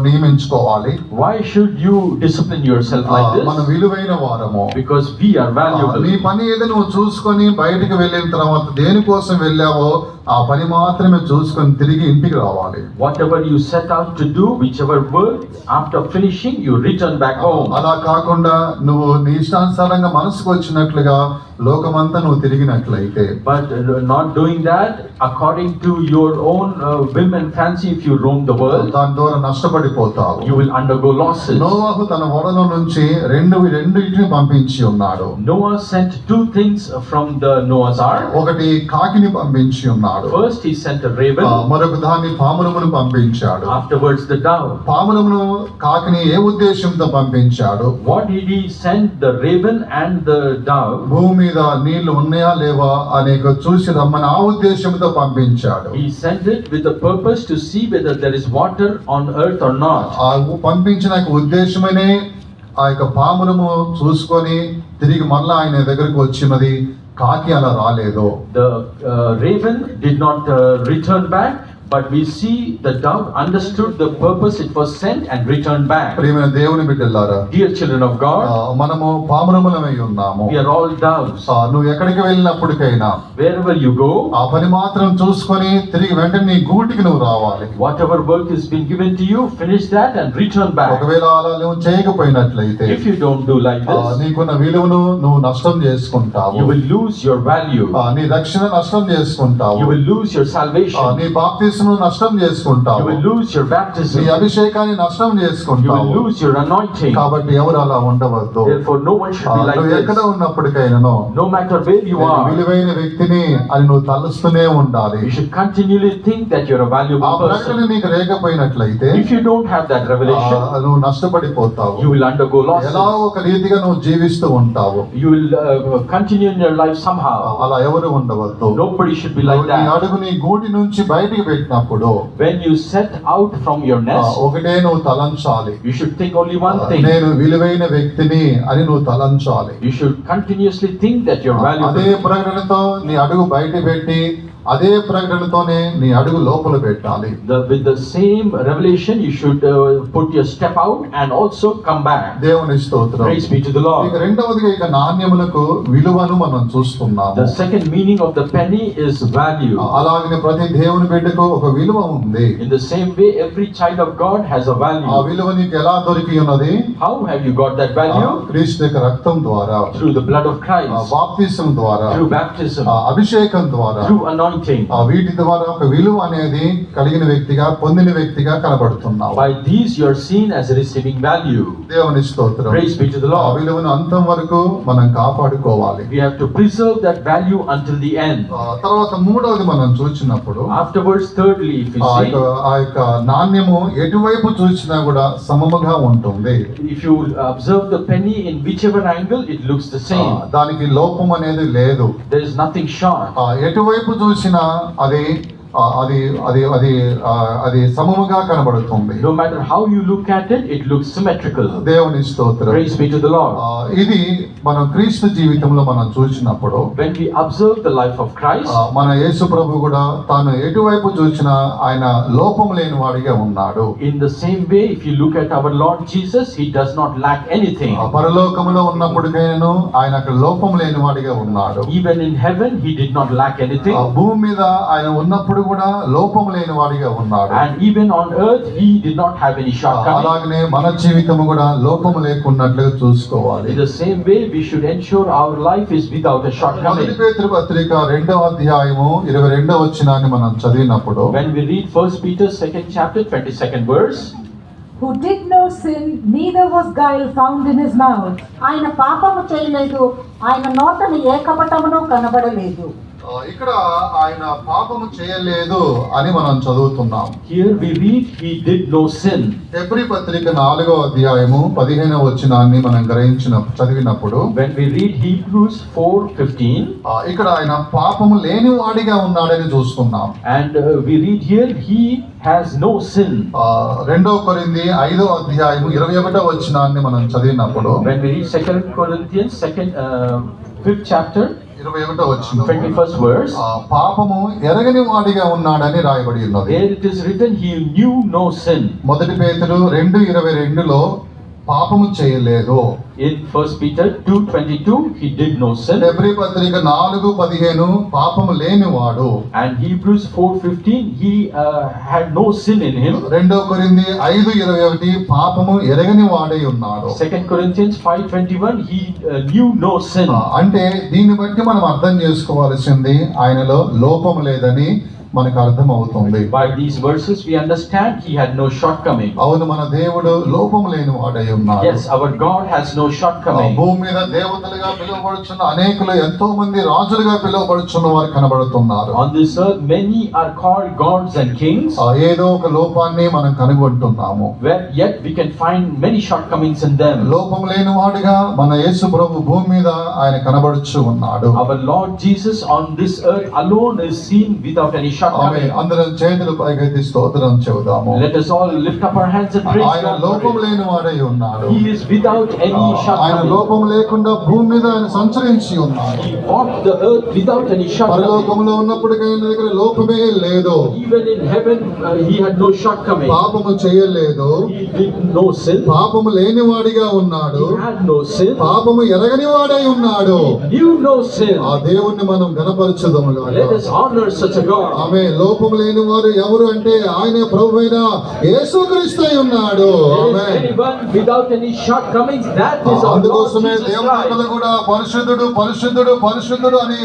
నియమించుకోవాలి? Why should you discipline yourself like మనం this? విలువైన వారము. Because we are valuable. నీ పని ఏదో నువ్వు చూసుకొని బయటికి వెళ్ళిన తర్వాత దేనికోసం వెళ్ళావో ఆ పని మాత్రమే చూసుకొని తిరిగి ఇంటికి రావాలి. Whatever you set out to do, whichever work, after finishing you return back home. అలా కాకుండా నువ్వు నీ ఇష్టానుసారంగా మనసుకు వచ్చినట్లుగా లోకమంతా నువ్వు తిరిగినట్లయితే But not doing that according to your own whim and fancy, if you roam the world, దాని ద్వారా నష్టపడిపోతావు. you will undergo losses. నోవాహు తన ఓడలో నుంచి రెండింటిని పంపించి ఉన్నాడు. Noah sent two things from the Noah's Ark. ఒకటి కాకిని పంపించి ఉన్నాడు. First he sent a raven, మరొక దాన్ని పామురమును పంపించాడు. afterwards the dove. పామురమును కాకిని ఏ ఉద్దేశంతో పంపించాడు? What did he send the raven and the dove? భూమి మీద నీళ్లు ఉన్నాయా లేవా అని చూసి రమ్మని ఆ ఉద్దేశంతో పంపించాడు. He sent it with the purpose to see whether there is water on earth or not. ఆ పంపించిన ఉద్దేశమనే ఆ యొక్క పామురము చూసుకొని తిరిగి మళ్ళా ఆయన దగ్గరకు వచ్చినది. కాకి అలా రాలేదు. The raven did not return back, but we see the dove understood the purpose it was sent and returned back. ప్రియమైన దేవుని బిడ్డలారా, Dear children of God, మనము పామురములమై ఉన్నాము. we are all doves. నువ్వు ఎక్కడికి వెళ్ళినప్పటికైనా Wherever you go, ఆ పని మాత్రం చూసుకొని తిరిగి వెంటనే నీ గూటికి నువ్వు రావాలి. whatever work has been given to you, finish that and return back. ఒకవేళ అలా నువ్వు చేయకపోయినట్లయితే If you don't do like this, నీకున్న విలువను నువ్వు నష్టం చేసుకుంటావు. you will lose your value. నీ రక్షణ నష్టం చేసుకుంటావు. You will lose your salvation. నీ బాప్తిస్మను నష్టం You చేసుకుంటావు. will lose your నీ baptism. అభిషేకాన్ని నష్టం You will చేసుకుంటావు. lose your anointing. కాబట్టి ఎవరు అలా ఉండవద్దు. Therefore no one should be like నువ్వు ఎక్కడ this. ఉన్నప్పటికైనాను No matter where you నేను are, విలువైన వ్యక్తిని అని నువ్వు తలుస్తూనే ఉండాలి. you should continually think that you're a ఆ valuable ప్రకటన person. నీకు లేకపోయినట్లయితే If you don't have that revelation, నువ్వు నష్టపడిపోతావు. you will undergo ఎలా losses. ఒక రీతిగా నువ్వు జీవిస్తూ ఉంటావు. You will continue in your life somehow. అలా ఎవరు ఉండవద్దు. Nobody should be like నీ that. అడుగు నీ గూటి నుంచి బయటికి పెట్టినప్పుడు When you set out from your nest, ఒకటే నువ్వు తలంచాలి. you should think only one thing. నేను విలువైన వ్యక్తిని అని నువ్వు తలంచాలి. You should continuously think that you're అదే valuable. ప్రకటనతో నీ అడుగు బయట పెట్టి అదే ప్రకటనతోనే నీ అడుగు లోపల పెట్టాలి. With the same revelation, you should put your step out and also come back. దేవుని స్తోత్రం. Praise be to the ఇక Lord. రెండవదిగా ఇక నాణ్యములకు విలువను మనం చూస్తున్నాము. The second meaning of the penny is value. అలాగనే ప్రతి దేవుని బిడ్డకు ఒక విలువ ఉంది. In the same way, every child of God has a ఆ value. విలువ నీకు ఎలా దొరికి ఉన్నది? How have you got that value? క్రీస్తు యొక్క రక్తం ద్వారా, Through the blood of Christ, బాప్తిసం ద్వారా, through baptism, అభిషేకం ద్వారా, through anointing. వీటి ద్వారా ఒక విలువ అనేది కలిగిన వ్యక్తిగా, పొందిన వ్యక్తిగా కనబడుతున్నావు. By these you are seen as receiving value. దేవుని స్తోత్రం. Praise be to the ఆ Lord. విలువను అంతం వరకు మనం కాపాడుకోవాలి. We have to preserve that value until the end. తర్వాత మూడవది మనం చూసినప్పుడు Afterwards, thirdly, if you see, ఆ యొక్క నాణ్యము ఎటువైపు చూసినా కూడా సమముగా ఉంటుంది. if you observe the penny in whichever angle, it looks the same. దానికి లోపం అనేది లేదు. There is nothing short. ఎటువైపు చూసినా అది అది అది అది అది సమముగా కనబడుతుంది. No matter how you look at it, it looks symmetrical. దేవుని స్తోత్రం. Praise be to the Lord. ఇది మనం క్రీస్తు జీవితంలో మనం చూసినప్పుడు, When we observe the life of Christ, మన యేసు ప్రభు కూడా తాను ఎటువైపు చూసినా ఆయన లోపం లేని వాడిగా ఉన్నాడు. in the same way, if you look at our Lord Jesus, he does not lack anything. పరలోకములో ఉన్నప్పటికైనాను ఆయన అక్కడ లోపం లేని వాడిగా ఉన్నాడు. Even in heaven, he did not lack anything. భూమి మీద ఆయన ఉన్నప్పుడు కూడా లోపం లేని వాడిగా ఉన్నాడు. And even on earth, he did not have any shortcoming. అలాగనే మన జీవితము కూడా లోపం లేకున్నట్లుగా చూసుకోవాలి. In the same way, we should ensure our life is without a మొదటి shortcoming. పేతురు పత్రిక 2వ అధ్యాయము 22వ వచనాన్ని మనం చదివినప్పుడు, When we read 1 Peter 2nd chapter 22nd verse, Who did no sin, neither was guile found in his mouth. ఆయన పాపము చేయలేదు, ఆయన నోటను ఏ కపటమును కనబడలేదు. ఇక్కడ ఆయన పాపము చేయలేదు అని మనం చదువుతున్నాం. here we read he did no sin. Hebrew పత్రిక 4వ అధ్యాయము 15వ వచనాన్ని మనం చదివినప్పుడు, When we read Hebrews 4:15, ఇక్కడ ఆయన పాపము లేని వాడిగా ఉన్నాడని చూస్తున్నాం. and we read here he has no sin. 2వ కొరింథీ 5వ అధ్యాయము 21వ వచనాన్ని మనం చదివినప్పుడు, When we read 2 Corinthians 5th chapter 21వ వచనం, 21st verse, పాపము ఎరగని వాడిగా ఉన్నాడని రాయబడి ఉన్నది. there it is written he knew no sin. మొదటి పేతురు 2:22లో పాపము చేయలేదు. In 1 Peter 2:22 he did no sin. Hebrew పత్రిక 4:15 పాపము లేనివాడు. And Hebrews 4:15 he had no sin in him. 2వ కొరింథీ 5:21 పాపము ఎరగని వాడై ఉన్నాడు. 2 Corinthians 5:21 he knew no sin. అంటే దీన్ని బట్టి మనం అర్థం చేసుకోవాల్సింది ఆయనలో లోపం లేదని మనకు అర్థం అవుతుంది. By these verses we understand he had no shortcoming. అవును, మన దేవుడు లోపం లేని వాడై ఉన్నాడు. Yes, our God has no shortcoming. భూమి మీద దేవతలుగా పిలువబడుచున్న అనేకులు, ఎంతో మంది రాజులుగా పిలువబడుచున్న వారు కనబడుతున్నారు. On this earth many are called gods and kings, ఏదో ఒక లోపాన్ని మనం కనుగొంటున్నాము. where yet we can find many shortcomings in them. లోపం లేని వాడుగా మన యేసు ప్రభు భూమి మీద ఆయన కనబడుచు ఉన్నాడు. Our Lord Jesus on this earth alone is seen without any ఆమె shortcoming. అందరం చేతులు పైకెత్తి స్తోత్రం చెబుదాము. Let us all lift up our hands and praise ఆయన God లోపం for it. లేని వాడై ఉన్నాడు. He is without any ఆయన shortcoming. లోపం లేకుండా భూమి మీద ఆయన సంచరించి ఉన్నాడు. He walked the earth without any shortcoming. పరలోకములో ఉన్నప్పటికీ ఆయన దగ్గర లోపమే లేదు. Even in heaven he had no shortcoming. పాపము చేయలేదు. He did no sin. పాపము లేని వాడిగా ఉన్నాడు. He had no sin. పాపము ఎరగని వాడై ఉన్నాడు. He knew no sin. ఆ దేవుణ్ణి మనం గణపరచుదాము గాక. Let us honor such a God. ఆమె లోపం లేని వారు ఎవరు అంటే ఆయనే ప్రభువైన యేసుక్రీస్తు అయి ఉన్నాడు. There is amen. anyone without any shortcomings, that is our Lord అందుకోసమే Jesus దేవదూతలు Christ. కూడా పరిశుద్ధుడు పరిశుద్ధుడు పరిశుద్ధుడు అని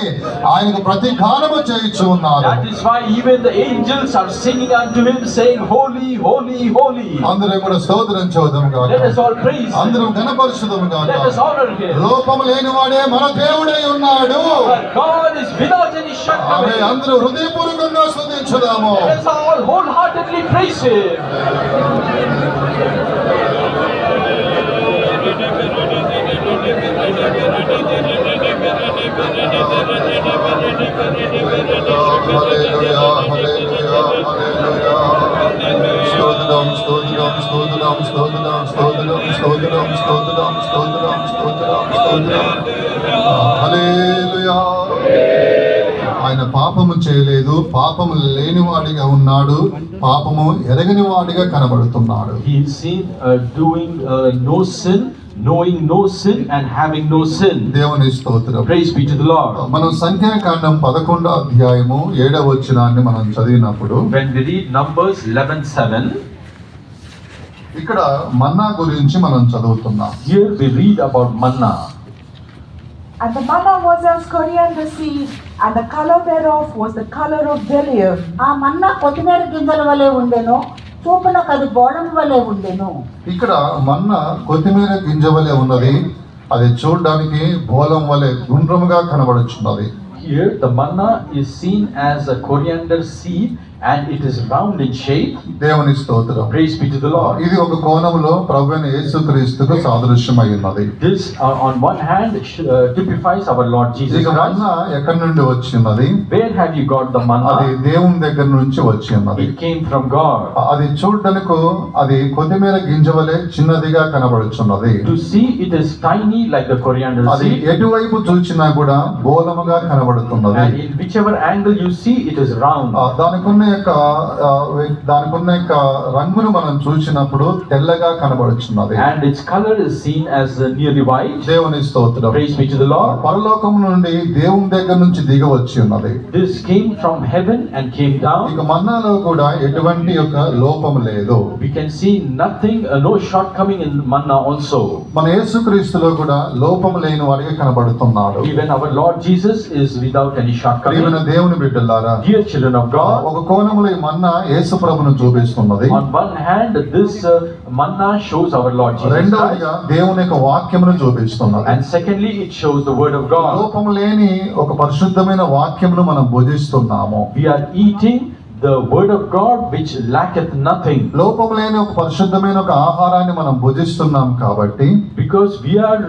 ఆయనకు ప్రతిగానము చేయించు ఉన్నారు. That is why even the angels are singing unto him, saying, Holy, holy, holy. అందరం కూడా స్తోత్రం చెబుదాము గాక. Let us all praise him. అందరం గణపరచుదాము గాక. Let us honor him. లోపము లేని వాడే మన దేవుడై ఉన్నాడు. But God is without any ఆమె shortcoming. అందరూ హృదయపూర్వకంగా స్తుతించుదాము. Let us all wholeheartedly praise him. హల్లెలూయా హల్లెలూయా హల్లెలూయా. స్తోత్రం స్తోత్రం స్తోత్రం స్తోత్రం స్తోత్రం స్తోత్రం స్తోత్రం స్తోత్రం స్తోత్రం స్తోత్రం. హల్లెలూయా ఆయన పాపము చేయలేదు, పాపము లేనివాడిగా ఉన్నాడు, పాపము ఎరగని వాడిగా కనబడుతున్నాడు. He is seen doing no sin, knowing no sin and having no sin. దేవుని స్తోత్రం. Praise be to the Lord. మనం సంఖ్యాకాండం 11వ అధ్యాయము 7వ వచనాన్ని మనం చదివినప్పుడు When we read Numbers 11:7, ఇక్కడ మన్నా గురించి మనం చదువుతున్నాం. here we read about manna. And the manna was as coriander seed, and the color thereof was the color of bdellium. ఆ మన్నా కొత్తిమీర గింజల వలె ఉండెను, చూపునకు అది బోళం వలె ఉండెను. ఇక్కడ మన్నా కొత్తిమీర గింజ వలె ఉన్నది, అది చూడడానికి బోలం వలె గుండ్రముగా కనబడుచున్నది. Here the manna is seen as a coriander seed and it is round in shape. దేవుని స్తోత్రం. Praise be to the Lord. ఇది ఒక కోణంలో ప్రభువైన యేసుక్రీస్తుకు సాదృశ్యమై ఉన్నది. This on one hand typifies our Lord Jesus ఇక Christ. మన్నా ఎక్కడి నుండి వచ్చి ఉన్నది? Where have you got the అది manna? దేవుని దగ్గర నుంచి వచ్చి ఉన్నది. It came from God. అది చూడడానికి అది కొత్తిమీర గింజ వలె చిన్నదిగా కనబడుచున్నది. To see it is tiny like the coriander అది seed, ఎటువైపు చూచినా కూడా బోలముగా కనబడుతున్నది. and in whichever angle you see it is round. దానికున్న యొక్క రంగును మనం చూసినప్పుడు తెల్లగా కనబడుచున్నది. And its color is seen as nearly white. దేవుని స్తోత్రం. Praise be to the Lord. పరలోకము నుండి దేవుని దగ్గర నుంచి దిగి వచ్చి ఉన్నది. This came from heaven and came down. ఇక మన్నాలో కూడా ఎటువంటి యొక్క లోపము లేదు. We can see nothing, no shortcoming in manna also. మన యేసుక్రీస్తులో కూడా లోపము లేని వాడిగా కనబడుతున్నాడు. Even our Lord Jesus is without any shortcoming. ప్రియమైన దేవుని బిడ్డలారా, Dear children of God, ఒక కోణములో ఈ మన్నా యేసు ప్రభువును చూపిస్తున్నది. on one hand this manna shows our Lord Jesus Christ, రెండవదిగా దేవుని యొక్క వాక్యమును చూపిస్తున్నది. and secondly it shows the word of God. లోపము లేని ఒక పరిశుద్ధమైన వాక్యమును మనం భుజిస్తున్నాము. We are eating the word of God which lacketh nothing, లోపము లేని ఒక పరిశుద్ధమైన ఒక ఆహారాన్ని మనం భుజిస్తున్నాం కాబట్టి because we are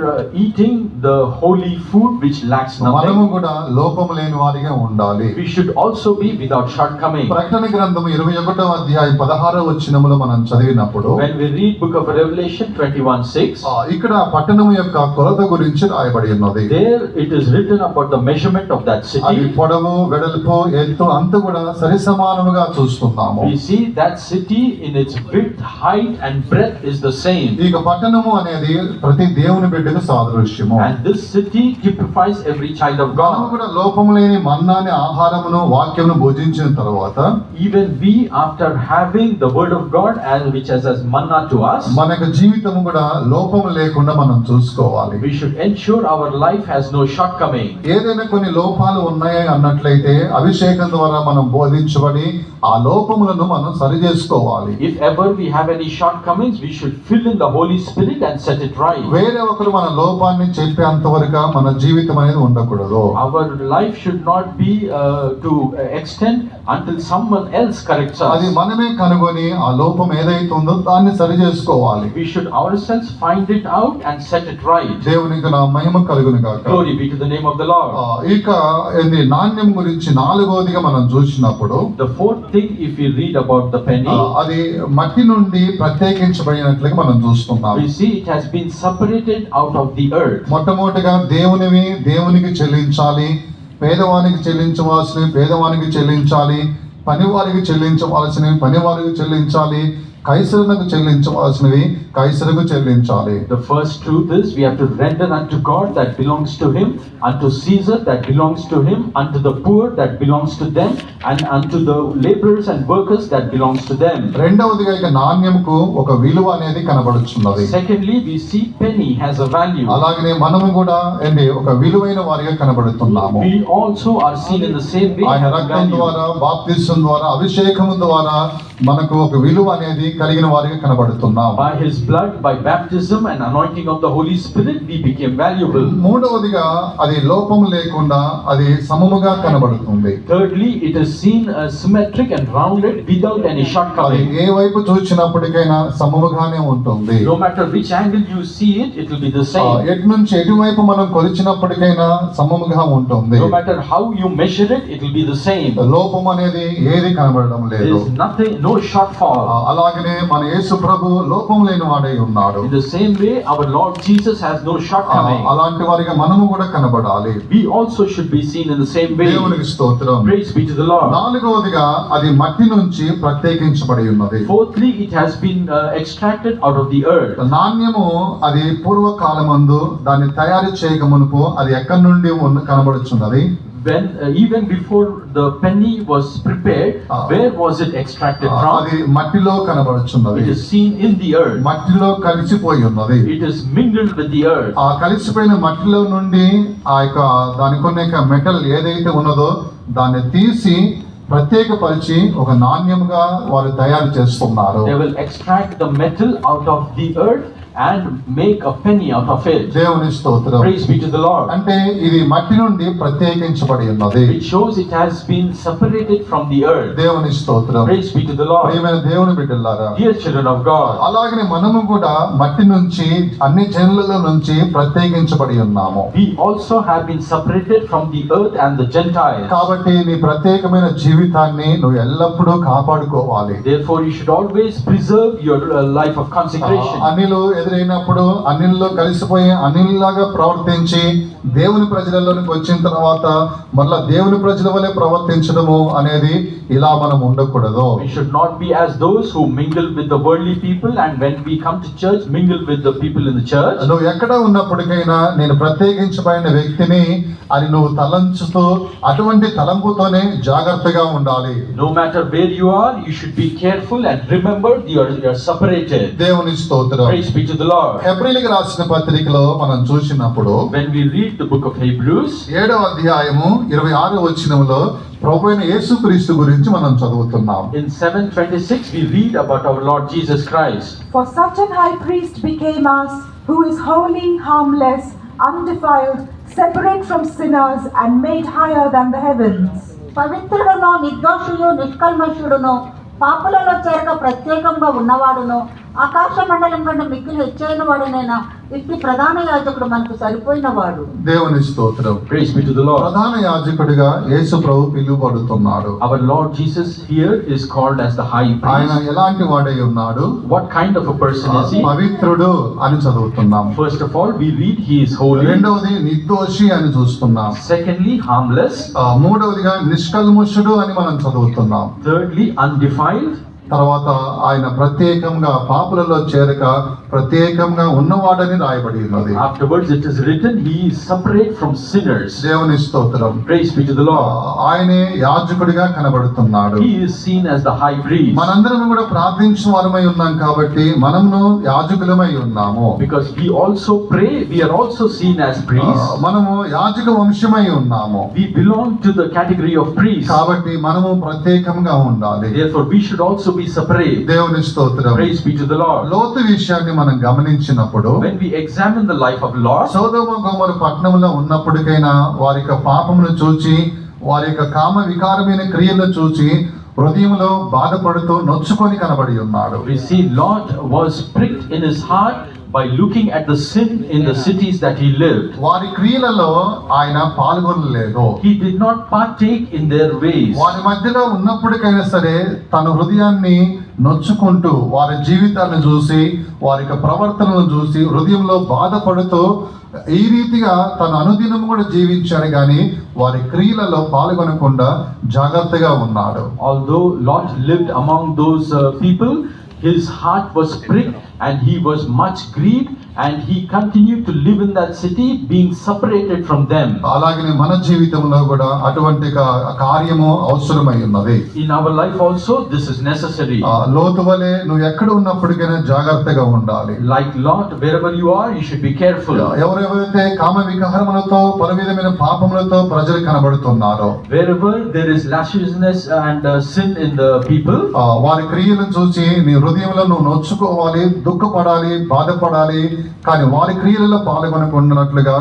eating the holy food which lacks మనము nothing. కూడా లోపము లేని వారిగా ఉండాలి. We should also be without shortcoming. ప్రకటన గ్రంథము 21వ అధ్యాయం 16వ వచనములో మనం చదివినప్పుడు When we read book of Revelation 21:6, ఇక్కడ పట్టణము యొక్క కొలత గురించి రాయబడి ఉన్నది. there it is written about the measurement of that అది city. పొడవు, వెడల్పు, ఎత్తు అంతా కూడా సరిసమానముగా చూస్తున్నాము. We see that city in its width, height and breadth is the same. ఇక పట్టణము అనేది ప్రతి దేవుని బిడ్డకు సాదృశ్యము. And this city typifies every child of మనము God. కూడా లోపము లేని మన్నాని ఆహారమును వాక్యమును భుజించిన తర్వాత Even we, after having the word of God which is as manna to us, మన యొక్క జీవితము కూడా లోపము లేకుండా మనం చూసుకోవాలి. we should ensure our life has no shortcoming. ఏదైనా కొన్ని లోపాలు ఉన్నాయి అన్నట్లయితే అభిషేకం ద్వారా మనం బోధించబడి ఆ లోపములను మనం సరి చేసుకోవాలి. If ever we have any shortcomings, we should fill in the Holy Spirit and set it right. వేరే ఒకరు మన లోపాన్ని చెప్పేంత వరకు మన జీవితం అనేది ఉండకూడదు. Our life should not be to extend until someone else corrects అది us. మనమే కనుగొని ఆ లోపం ఏదైతే ఉందో దాన్ని సరి చేసుకోవాలి. We should ourselves find it out and set it right. దేవునికి నా మహిమ కలుగును గాక. Glory be to the name of the Lord. ఇక ఇది నాణ్యం గురించి నాలుగోదిగా మనం చూసినప్పుడు The fourth thing, if we read about the penny, అది మట్టి నుండి ప్రత్యేకించబడినట్లుగా మనం చూస్తున్నాం. we see it has been separated out of the earth. మొట్టమొదటిగా దేవునికి చెల్లించాలి, పేదవానికి చెల్లించవలసినవి పేదవానికి చెల్లించాలి, పనివారికి చెల్లించవలసినవి పనివారికి చెల్లించాలి, కైసరునకు చెల్లించవలసినవి కైసరుకు చెల్లించాలి. The first truth is we have to render unto God that belongs to him, unto Caesar that belongs to him, unto the poor that belongs to them, and unto the laborers and workers that belongs to them. రెండవదిగా ఇక నాణ్యంకు ఒక విలువ అనేది కనబడుచున్నది. Secondly, we see penny has a value. అలాగనే మనము కూడా ఒక విలువైన వారిగా కనబడుతున్నాము. We also are seen in the same way. ఆయన as a రక్తం value. ద్వారా, బాప్తిస్మం ద్వారా, అభిషేకము ద్వారా మనకు ఒక విలువ అనేది కలిగిన వారిగా కనబడుతున్నాం. By his blood, by baptism and anointing of the Holy Spirit, we became valuable. మూడవదిగా అది లోపం లేకుండా అది సమముగా కనబడుతుంది. Thirdly, it is seen symmetric and rounded without any అది shortcoming. ఏ వైపు చూసినప్పటికైనా సమముగానే ఉంటుంది. No matter which angle you see it, it will be the same. ఎటు నుంచి ఎటువైపు మనం కొలిచినప్పటికైనా సమముగా ఉంటుంది. No matter how you measure it, it will be the same. లోపం అనేది ఏది కనబడడం There లేదు. is nothing, no shortfall. అలాగనే మన యేసు ప్రభు లోపం లేని వాడై ఉన్నాడు. In the same way, our Lord Jesus has no shortcoming. అలాంటి వారిగా మనము కూడా కనబడాలి. We also should be seen in the same way. దేవునికి స్తోత్రం. Praise be to the Lord. నాలుగవదిగా అది మట్టి నుంచి ప్రత్యేకించబడి ఉన్నది. Fourthly, it has been extracted out of the earth. నాణ్యము అది పూర్వకాలమందు దాన్ని తయారు చేయక మునుపు అది ఎక్కడి నుండి కనబడుచున్నది? When even before the penny was prepared, where was it extracted from? అది మట్టిలో కనబడుచున్నది. It is seen in the earth. మట్టిలో కలిసిపోయి ఉన్నది. It is mingled with the earth. ఆ కలిసిపోయిన మట్టిలో నుండి ఆ యొక్క దానికొన్న మెటల్ ఏదైతే ఉన్నదో దాన్ని తీసి ప్రత్యేకపరిచి ఒక నాణ్యముగా వారు తయారు చేస్తున్నారు. They will extract the metal out of the earth and make a penny out of it. దేవుని స్తోత్రం. Praise be to the Lord. అంటే ఇది మట్టి నుండి ప్రత్యేకించబడి ఉన్నది. It shows it has been separated from the earth. దేవుని స్తోత్రం. Praise be to the Lord. ప్రియమైన దేవుని బిడ్డలారా, Dear children of God, అలాగనే మనము కూడా మట్టి నుంచి అన్ని జనుల నుంచి ప్రత్యేకించబడి ఉన్నాము. we also have been separated from the earth and the Gentiles. కాబట్టి నీ ప్రత్యేకమైన జీవితాన్ని నువ్వు ఎల్లప్పుడూ కాపాడుకోవాలి. Therefore, you should always preserve your life of consecration. అన్నిలు ఎదురైనప్పుడు అన్నిల్లో కలిసిపోయి అన్నిల్లాగా ప్రవర్తించి దేవుని ప్రజలలోనికి వచ్చిన తర్వాత మళ్ళా దేవుని ప్రజల వలె ప్రవర్తించడము అనేది ఇలా మనం ఉండకూడదు. We should not be as those who mingle with the worldly people, and when we come to church, mingle with the people in the church. నువ్వు ఎక్కడ ఉన్నప్పటికైనా నేను ప్రత్యేకించబడిన వ్యక్తిని అని నువ్వు తలంచుతూ అటువంటి తలంపుతోనే జాగ్రత్తగా ఉండాలి. No matter where you are, you should be careful and remember you are separated. దేవుని స్తోత్రం. Praise be to the Lord. హెబ్రీయులకు రాసిన పత్రికలో మనం చూసినప్పుడు When we read the book of Hebrews, 7వ అధ్యాయము 26వ వచనములో ప్రభువైన యేసుక్రీస్తు గురించి మనం చదువుతున్నాం. in 7:26 we read about our Lord Jesus Christ. For such an high priest became us, who is holy, harmless, undefiled, separate from sinners, and made higher than the heavens. పవిత్రుడును నిర్దోషుడు నిష్కల్మషుడును పాపులలో చేరక ప్రత్యేకంగా ఉన్నవాడును ఆకాశ మండలం కంటే మిక్కిలి హెచ్చైన వాడునైనా ఇట్టి ప్రధాన యాజకుడు మనకు సరిపోయిన వాడు. దేవుని స్తోత్రం. Praise be to the Lord. ప్రధాన యాజకుడిగా యేసు ప్రభు పిలువబడుతున్నాడు. Our Lord Jesus here is called as the high ఆయన priest. ఎలాంటి వాడై ఉన్నాడు? What kind of a person is he? పవిత్రుడు అని చదువుతున్నాం. First of all, we read he is holy. రెండవది నిర్దోషి అని చూస్తున్నాం. Secondly, harmless. మూడవదిగా నిష్కల్మషుడు అని మనం చదువుతున్నాం. Thirdly, undefiled. తర్వాత ఆయన ప్రత్యేకంగా పాపులలో చేరక ప్రత్యేకంగా ఉన్నవాడని రాయబడి ఉన్నది. Afterwards it is written he is separate from sinners. దేవుని స్తోత్రం. Praise be to the Lord. ఆయనే యాజకుడిగా కనబడుతున్నాడు. He is seen as the high priest. మనందరం కూడా ప్రార్థించిన వారమై ఉన్నాం కాబట్టి మనము యాజకులమై ఉన్నాము. Because we also pray, we are also seen as priests. మనము యాజక వంశమై ఉన్నాము. We belong to the category of priests. కాబట్టి మనము ప్రత్యేకంగా ఉండాలి. Therefore we should also be separate. దేవుని స్తోత్రం. Praise be to the Lord. లోతు విషయాన్ని మనం గమనించినప్పుడు When we examine the life of Lot, సొదొమ గొమొర పట్టణంలో ఉన్నప్పటికైనా వారి యొక్క పాపమును చూచి వారి యొక్క కామ వికారమైన క్రియలను చూచి హృదయంలో బాధపడుతూ నొచ్చుకొని కనబడి ఉన్నాడు. we see Lot was pricked in his heart by looking at the sin in the cities that he lived. వారి క్రియలలో ఆయన పాల్గొనలేదు. He did not partake in their ways. వారి మధ్యలో ఉన్నప్పటికైనా సరే తన హృదయాన్ని నొచ్చుకుంటూ వారి జీవితాలను చూసి వారి యొక్క ప్రవర్తనను చూసి హృదయంలో బాధపడుతూ ఈ రీతిగా తన అనుదినం కూడా జీవించాడు కానీ వారి క్రియలలో పాల్గొనకుండా జాగ్రత్తగా ఉన్నాడు. Although Lot lived among those people, his heart was pricked and he was much grieved, and he continued to live in that city being separated from them. అలాగనే మన జీవితంలో కూడా అటువంటి కార్యము అవసరమై ఉన్నది. In our life also this is necessary. లోతు వలె నువ్వు ఎక్కడ ఉన్నప్పటికైనా జాగ్రత్తగా ఉండాలి. Like Lot, wherever you are, you should be careful. ఎవరెవరైతే కామ వికారములతో పలు విధమైన పాపములతో ప్రజలు కనబడుతున్నారో, Wherever there is lasciviousness and sin in the people, వారి క్రియలను చూసి నీ హృదయంలో నువ్వు నొచ్చుకోవాలి, దుఃఖపడాలి, బాధపడాలి, కానీ వారి క్రియలలో పాల్గొనకుండానట్లుగా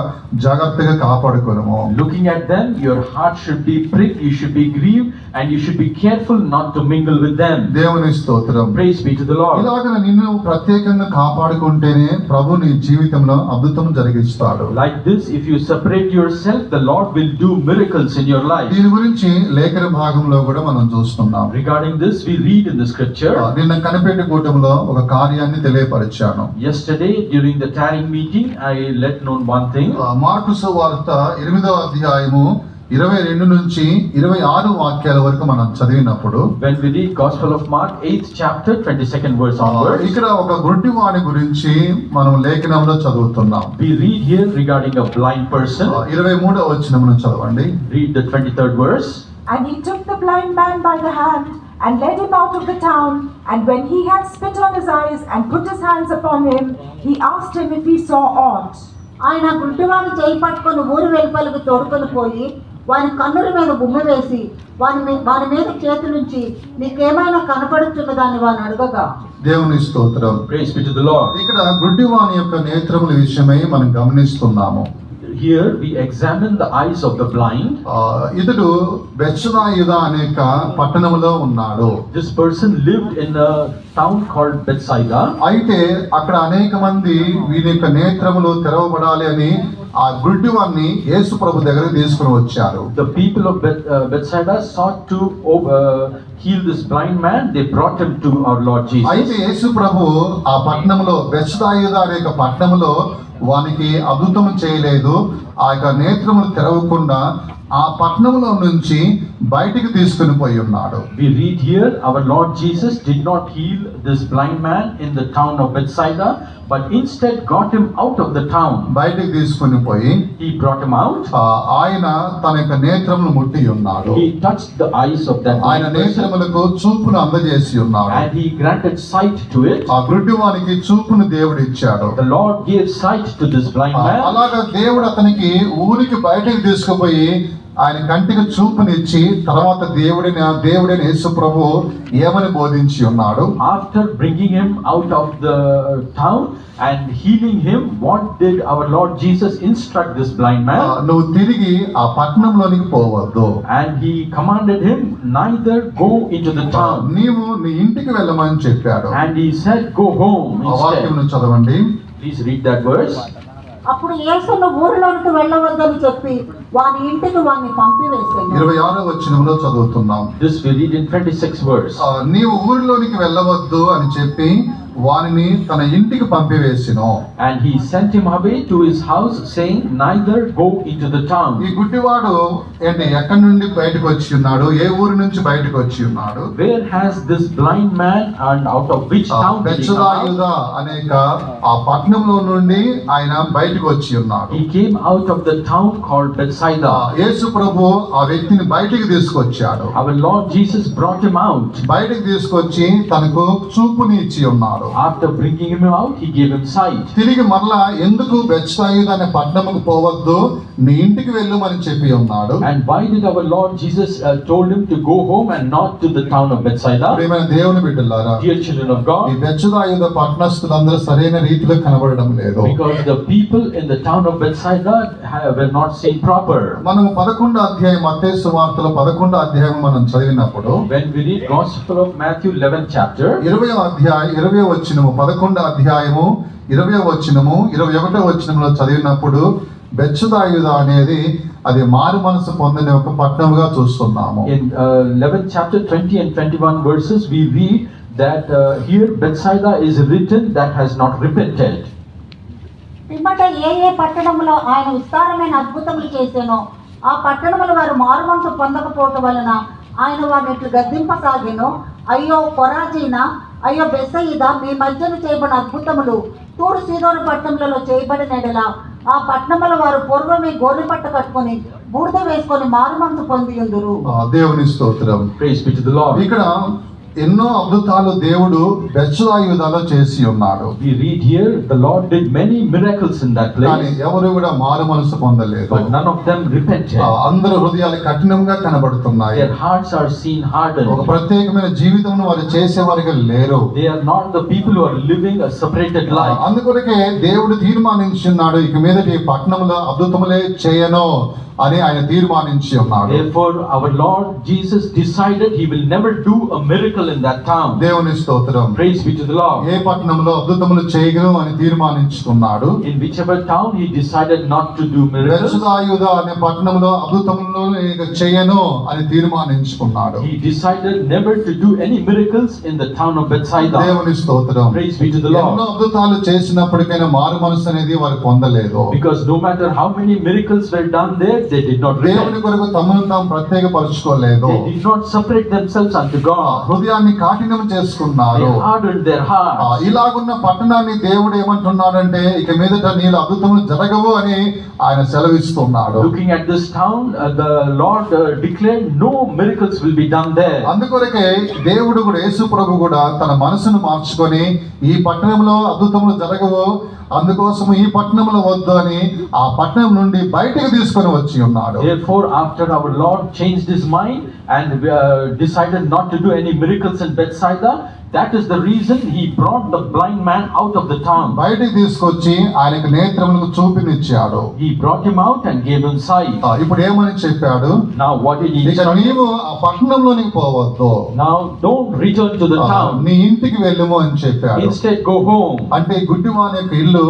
జాగ్రత్తగా కాపాడుకోను. looking at them, your heart should be pricked, you should be grieved, and you should be careful not to mingle with them. దేవుని స్తోత్రం. Praise be to the Lord. ఇలాగ నిన్ను ప్రత్యేకంగా కాపాడుకుంటేనే ప్రభు నీ జీవితంలో అద్భుతం జరిగిస్తాడు. Like this, if you separate yourself, the Lord will do miracles in your life. దీని గురించి లేఖన భాగంలో కూడా మనం చూస్తున్నాం. Regarding this, we read in the scripture. నిన్న కనిపెట్టి కూటంలో ఒక కార్యాన్ని తెలియపరిచాను. Yesterday, during the tarrying meeting, I let known one thing. Mark సువార్త 8వ అధ్యాయము 22 నుంచి 26 వాక్యాల వరకు మనం చదివినప్పుడు When we read Gospel of Mark, 8th chapter, 22nd verse onwards, ఇక్కడ ఒక గుడ్డివాని గురించి మనం లేఖనంలో చదువుతున్నాం. we read here regarding a blind person. 23వ వచనమును చదవండి. Read the 23rd verse. And he took the blind man by the hand and led him out of the town. And when he had spit on his eyes and put his hands upon him, he asked him if he saw aught. ఆయన గుడ్డివాని చేయి పట్టుకొని ఊరు వెలుపలకు తోడుకొని పోయి వాని కన్నుల మీద గుమ్మ వేసి వాని మీద చేతి నుంచి నీకేమైనా కనపడుతున్నదాన్ని వాని అడగగా. దేవుని స్తోత్రం. Praise be to the Lord. ఇక్కడ గుడ్డివాని యొక్క నేత్రముల విషయమై మనం గమనిస్తున్నాము. Here we examine the eyes of the blind. ఇతడు బెత్షెదా అనే పట్టణములో ఉన్నాడు. This person lived in a town called Bethsaida. అయితే అక్కడ అనేక మంది వీరి యొక్క నేత్రములు తెరవబడాలి అని ఆ గుడ్డివాన్ని యేసు ప్రభు దగ్గరికి తీసుకుని వచ్చారు. The people of Bethsaida sought to heal this blind man. They brought him to our Lord Jesus. అయితే యేసు ప్రభు ఆ పట్టణంలో బెత్షెదా అనే పట్టణంలో వానికి అద్భుతం చేయలేదు. ఆ యొక్క నేత్రములు తెరవకుండా ఆ పట్టణంలో నుంచి బయటికి తీసుకుని పోయి ఉన్నాడు. We read here, our Lord Jesus did not heal this blind man in the town of Bethsaida, but instead got him out of the town. బయటికి తీసుకుని పోయి He brought him out. ఆయన తన యొక్క నేత్రములు ముట్టి ఉన్నాడు. He touched the eyes of that ఆయన blind person, నేత్రములకు చూపును అందజేసి ఉన్నాడు. and he granted sight to it. ఆ గుడ్డివానికి చూపును దేవుడు ఇచ్చాడు. The Lord gave sight to this blind man. అలాగా దేవుడు అతనికి ఊరికి బయటికి తీసుకుపోయి ఆయన కంటికి చూపునిచ్చి తర్వాత దేవుడైన యేసు ప్రభు ఏమని బోధించి ఉన్నాడు. After bringing him out of the town and healing him, what did our Lord Jesus instruct this blind man? నువ్వు తిరిగి ఆ పట్టణంలోనికి పోవద్దు. And he commanded him neither go into the town. నీవు నీ ఇంటికి వెళ్ళమని చెప్పాడు. And he said, go home ఆ వాక్యం instead. చదవండి. Please read that verse. అప్పుడు యేసును ఊరిలోనికి వెళ్ళవద్దని చెప్పి వాని ఇంటికి వాని పంపివేశాను. 26వ వచనంలో చదువుతున్నాం. This we read in 26th verse. నీవు ఊరిలోనికి వెళ్ళవద్దు అని చెప్పి వానిని తన ఇంటికి పంపివేసిను. And he sent him away to his house, saying, neither go into the town. ఈ గుడ్డివాడు ఎక్కడి నుండి బయటకు వచ్చి ఉన్నాడు? ఏ ఊరి నుంచి బయటకు వచ్చి ఉన్నాడు? Where has this blind man, and out of which town did he come out? బెత్షెదా అనేక ఆ పట్టణంలో నుండి ఆయన బయటకు వచ్చి ఉన్నాడు. He came out of the town called Bethsaida. యేసు ప్రభు ఆ వ్యక్తిని బయటికి తీసుకొచ్చాడు. Our Lord Jesus brought him out. బయటికి తీసుకొచ్చి తనకు చూపుని ఇచ్చి ఉన్నాడు. After bringing him out, he gave him sight. తిరిగి మరలా ఎందుకు బెత్షెదా అనే పట్టణముకు పోవద్దు, నీ ఇంటికి వెళ్ళమని చెప్పి ఉన్నాడు. And why did our Lord Jesus told him to go home and not to the town of Bethsaida? ప్రియమైన దేవుని బిడ్డలారా, Dear children of ఈ God, బెత్షెదా పట్టణస్థులందరూ సరైన రీతిలో కనబడడం లేదు. because the people in the town of Bethsaida were not seen proper. మనము 11వ అధ్యాయం మత్తయి సువార్తలో 11వ అధ్యాయం మనం చదివినప్పుడు When we read Gospel of Matthew 11th chapter, 20వ అధ్యాయం 20వ వచనము 11వ అధ్యాయము 20వ వచనము 21వ వచనంలో చదివినప్పుడు బెత్షెదా అనేది అది మారు మనసు పొందిన ఒక పట్టణముగా చూస్తున్నాము. in 11th chapter 20 and 21 verses, we read that here Bethsaida is written that has not repented. పిమ్మట ఏ పట్టణంలో ఆయన విస్తారమైన అద్భుతములు చేశానో ఆ పట్టణముల వారు మారుమంసు పొందకపోవటం వలన ఆయన వారిని ఇట్లు గద్దింపసాగాను. అయ్యో కొరాజీనా, అయ్యో బెత్సయిదా, మీ మధ్యన చేయబడిన అద్భుతములు తూరు సీదోను పట్టణములలో చేయబడినడలా ఆ పట్టణముల వారు పూర్వమే గోనె పట్ట కట్టుకొని బూడిద వేసుకొని మారుమంసు పొంది ఉందురు. దేవుని స్తోత్రం. Praise be to the Lord. ఇక్కడ ఎన్నో అద్భుతాలు దేవుడు బెత్షెదాలో చేసి ఉన్నాడు. We read here the Lord did many miracles in that కానీ place, ఎవరు కూడా మారు మనసు పొందలేదు. but none of them repented. అందరూ హృదయాలు కఠినంగా కనబడుతున్నాయి. Their hearts are seen ఒక hardened. ప్రత్యేకమైన జీవితం వారు చేసేవారిగా లేరు. They are not the people who are living a separated life. అందుకొరకే దేవుడు తీర్మానించున్నాడు, ఇక మీదటి ఈ పట్టణంలో అద్భుతములే చేయను, అని ఆయన తీర్మానించి ఉన్నాడు. Therefore, our Lord Jesus decided he will never do a miracle in that town. దేవుని స్తోత్రం. Praise be to the Lord. ఏ పట్టణంలో అద్భుతములు చేయగలను అని తీర్మానించుకున్నాడు. In whichever town he decided not to do miracles, బెత్షెదాయుద అనే పట్టణంలో అద్భుతములు ఇక చేయను అని తీర్మానించుకున్నాడు. he decided never to do any miracles in the town of Bethsaida. దేవుని స్తోత్రం. Praise be to the ఎన్నో Lord. అద్భుతాలు చేసినప్పటికైనా మారు మనసు అనేది వారు పొందలేదు. Because no matter how many miracles were done there, they did not దేవుని repent. కొరకు తమను తాము ప్రత్యేకపరచుకోలేదు. They did not separate themselves unto God. హృదయాన్ని కాఠిన్యం They చేసుకున్నారు. hardened their hearts. ఇలాగున్న పట్టణాన్ని దేవుడు ఏమంటున్నాడంటే ఇక మీదట నీళ్ళు అద్భుతములు జరగవు అని ఆయన సెలవిస్తున్నాడు. Looking at this town, the Lord declared no miracles will be done there. అందుకొరకే దేవుడు కూడా యేసు ప్రభు కూడా తన మనసును మార్చుకొని ఈ పట్టణంలో అద్భుతములు జరగవు, అందుకోసం ఈ పట్టణంలో వద్దు అని ఆ పట్టణం నుండి బయటకు తీసుకొని వచ్చి ఉన్నాడు. Therefore, after our Lord changed his mind and decided not to do any miracles in Bethsaida, that is the reason he brought the blind man out of the town. బయటికి తీసుకొచ్చి ఆయనకు నేత్రములకు చూపునిచ్చాడు. He brought him out and gave him sight. ఇప్పుడు ఏమని చెప్పాడు? Now what did he ఇక say? నీవు ఆ పట్టణంలోనికి పోవద్దు, Now don't return to the town. నీ ఇంటికి వెళ్ళుము అని చెప్పాడు. Instead go home. అంటే గుడ్డివాని యొక్క ఇల్లు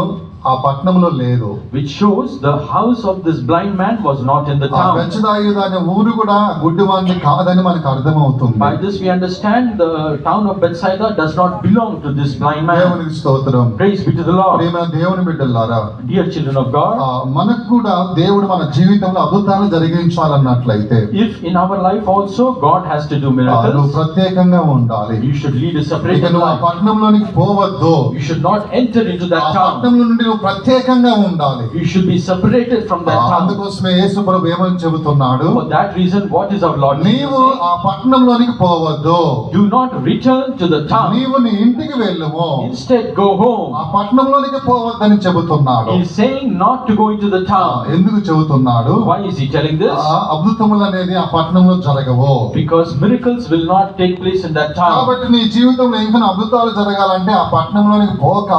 ఆ పట్టణంలో లేదు. Which shows the house of this blind man was not in the town. బెత్షెదాయుద అనే ఊరు కూడా గుడ్డివాని కాదని మనకు అర్థమవుతుంది. By this we understand the town of Bethsaida does not belong to this blind man. దేవునికి స్తోత్రం. Praise be to the Lord. ప్రియమైన దేవుని బిడ్డలారా, Dear children of God, మనకు కూడా దేవుడు మన జీవితంలో అద్భుతాలు జరిగించాలన్నట్లయితే if in our life also God has to do నువ్వు miracles, ప్రత్యేకంగా ఉండాలి. you should lead a ఇక separated నువ్వు ఆ life. పట్టణంలోనికి పోవద్దు. You should not enter into ఆ that town. పట్టణం నుండి నువ్వు ప్రత్యేకంగా ఉండాలి. You should be separated from that town. అందుకోసమే యేసు ప్రభు ఏమని చెబుతున్నాడు? For that reason, what is our Lord Jesus నీవు saying? ఆ పట్టణంలోనికి పోవద్దు, Do not return to the town. నీవు నీ ఇంటికి వెళ్ళుము. Instead, go home. ఆ పట్టణంలోనికి పోవద్దని చెబుతున్నాడు. He is saying not to go into the town. ఎందుకు చెబుతున్నాడు? Why is he telling this? అద్భుతములు అనేది ఆ పట్టణంలో జరగవు. Because miracles will not take place in that town. కాబట్టి నీ జీవితంలో ఇంకా అద్భుతాలు జరగాలంటే ఆ పట్టణంలోనికి పోక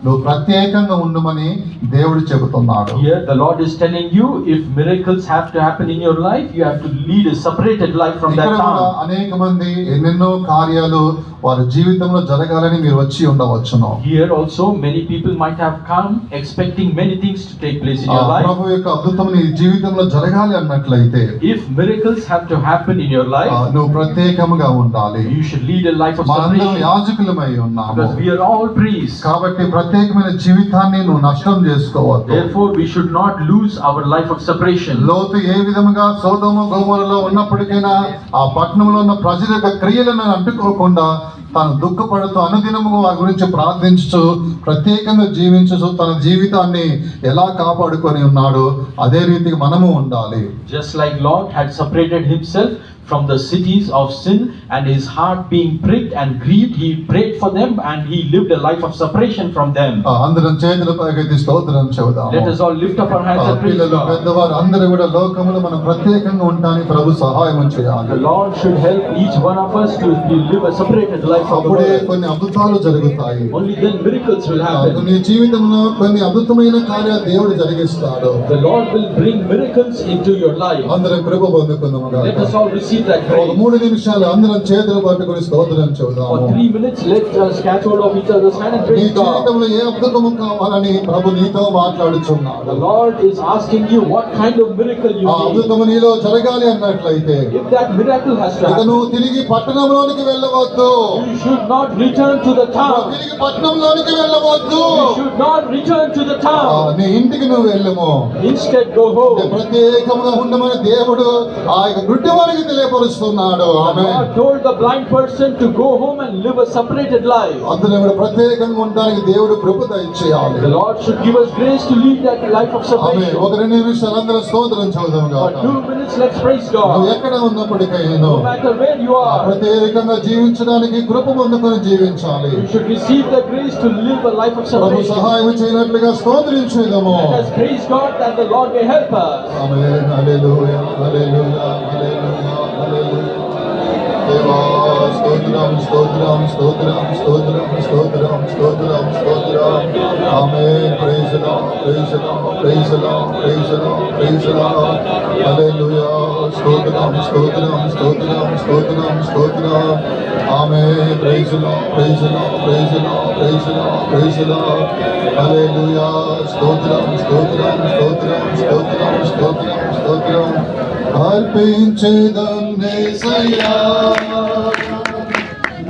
నువ్వు ప్రత్యేకంగా ఉండమని దేవుడు చెబుతున్నాడు. Here the Lord is telling you, if miracles have to happen in your life, you have to lead a separated life from that ఇక్కడ కూడా town. అనేక మంది ఎన్నెన్నో కార్యాలు వారి జీవితంలో జరగాలని మీరు వచ్చి ఉండవచ్చును. Here also many people might have come expecting many things to take place in your life. ప్రభు యొక్క అద్భుతం నీ జీవితంలో జరగాలి అన్నట్లయితే If miracles have to happen in your life, నువ్వు ప్రత్యేకంగా ఉండాలి. you should lead a life of మనందరం separation. యాజకులమై ఉన్నాము Because we are all priests. కాబట్టి ప్రత్యేకమైన జీవితాన్ని నువ్వు నష్టం చేసుకోవద్దు. Therefore, we should not lose our life of separation. లోతు ఏ విధముగా సొదొమ గొమొరలో ఉన్నప్పటికైనా ఆ పట్టణంలో ఉన్న ప్రజల యొక్క క్రియలను అంటుకోకుండా తాను దుఃఖపడుతూ అనుదినము వారి గురించి ప్రార్థించుతూ ప్రత్యేకంగా జీవించుతూ తన జీవితాన్ని ఎలా కాపాడుకొని ఉన్నాడు, అదే రీతిగా మనము ఉండాలి. Just like Lot had separated himself from the cities of sin and his heart being pricked and grieved, he prayed for them and he lived a life of separation from them. అందరం చేతుల పైకెత్తి స్తోత్రం చెబుదాము. Let us all lift up our hands and praise పిల్లలు God. పెద్దవారు అందరూ కూడా లోకములో మనం ప్రత్యేకంగా ఉండడానికి ప్రభు సహాయం The చేయాలి. Lord should help each one of us to live a separated life from the అప్పుడే world. కొన్ని అద్భుతాలు జరుగుతాయి. Only then miracles will happen. నీ జీవితంలో కొన్ని అద్భుతమైన కార్యాలు దేవుడు జరిగిస్తాడు. The Lord will bring miracles into your life. అందరం కృప పొందుకుందాము Let గాక. us all receive that ఒక grace. 3 నిమిషాలు అందరం చేతులు పట్టుకొని స్తోత్రం చెబుదాము. For 3 minutes, let us catch hold of each other's hand and నీ praise God. జీవితంలో ఏ అద్భుతము కావాలని ప్రభు నీతో మాట్లాడుచున్నాడు. The Lord is asking you what kind of miracle you ఆ need. అద్భుతము నీలో జరగాలి అన్నట్లయితే If that miracle has to ఇక happen, నువ్వు తిరిగి పట్టణంలోనికి వెళ్ళవద్దు. you should not return to the town. తిరిగి పట్టణంలోనికి వెళ్ళవద్దు. You should not return to the town. నీ ఇంటికి నువ్వు వెళ్ళము. Instead, go home. ప్రత్యేకంగా ఉండమని దేవుడు ఆ యొక్క గుడ్డివానికి తెలియపరుస్తున్నాడు. ఆమె God told the blind person to go home and live a separated life. అందులో కూడా ప్రత్యేకంగా ఉండడానికి దేవుడు కృప దయచేయాలి. The Lord should give us grace to lead that life of ఆమె separation. ఒక 2 నిమిషాలు అందరం స్తోత్రం చెబుదాం For గాక. 2 minutes, let's praise నువ్వు God. ఎక్కడ ఉన్నప్పటికైనా No matter where you are, ప్రత్యేకంగా జీవించడానికి కృప పొందుకొని జీవించాలి. you should receive the grace to live a life of Prabhu separation. సహాయం చేయనట్లుగా స్తోత్రించేదము. Let us praise God that the Lord may help us. ఆమేన్. హల్లెలూయా హల్లెలూయా హల్లెలూయా హల్లెలూయా. దేవా స్తోత్రం స్తోత్రం స్తోత్రం స్తోత్రం స్తోత్రం స్తోత్రం స్తోత్రం Amen. Praise the Lord. Praise the Lord. Praise the Lord. Praise the Lord. Praise the Lord. Hallelujah. Stotram, stotram, stotram, stotram, stotram. Amen. Praise the Lord. Praise the Lord. Praise the Lord. Praise the Lord. Praise the Lord. Hallelujah. Stotram, stotram, stotram, stotram, stotram, stotram. అర్పించేదం యేసయ్యా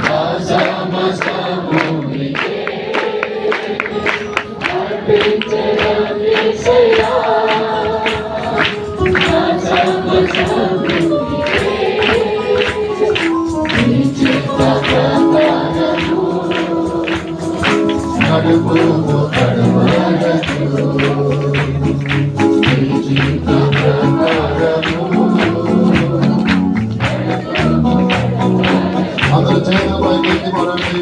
నా సమస్తము నీకే అర్పించేదం యేసయ్యా నా సమస్తము నీకే నీ చిత్త ప్రకారము నడుపుము కడవరకు నీ చిత్త ప్రకారము అందరూ చేయబోయే వ్యక్తి మరణి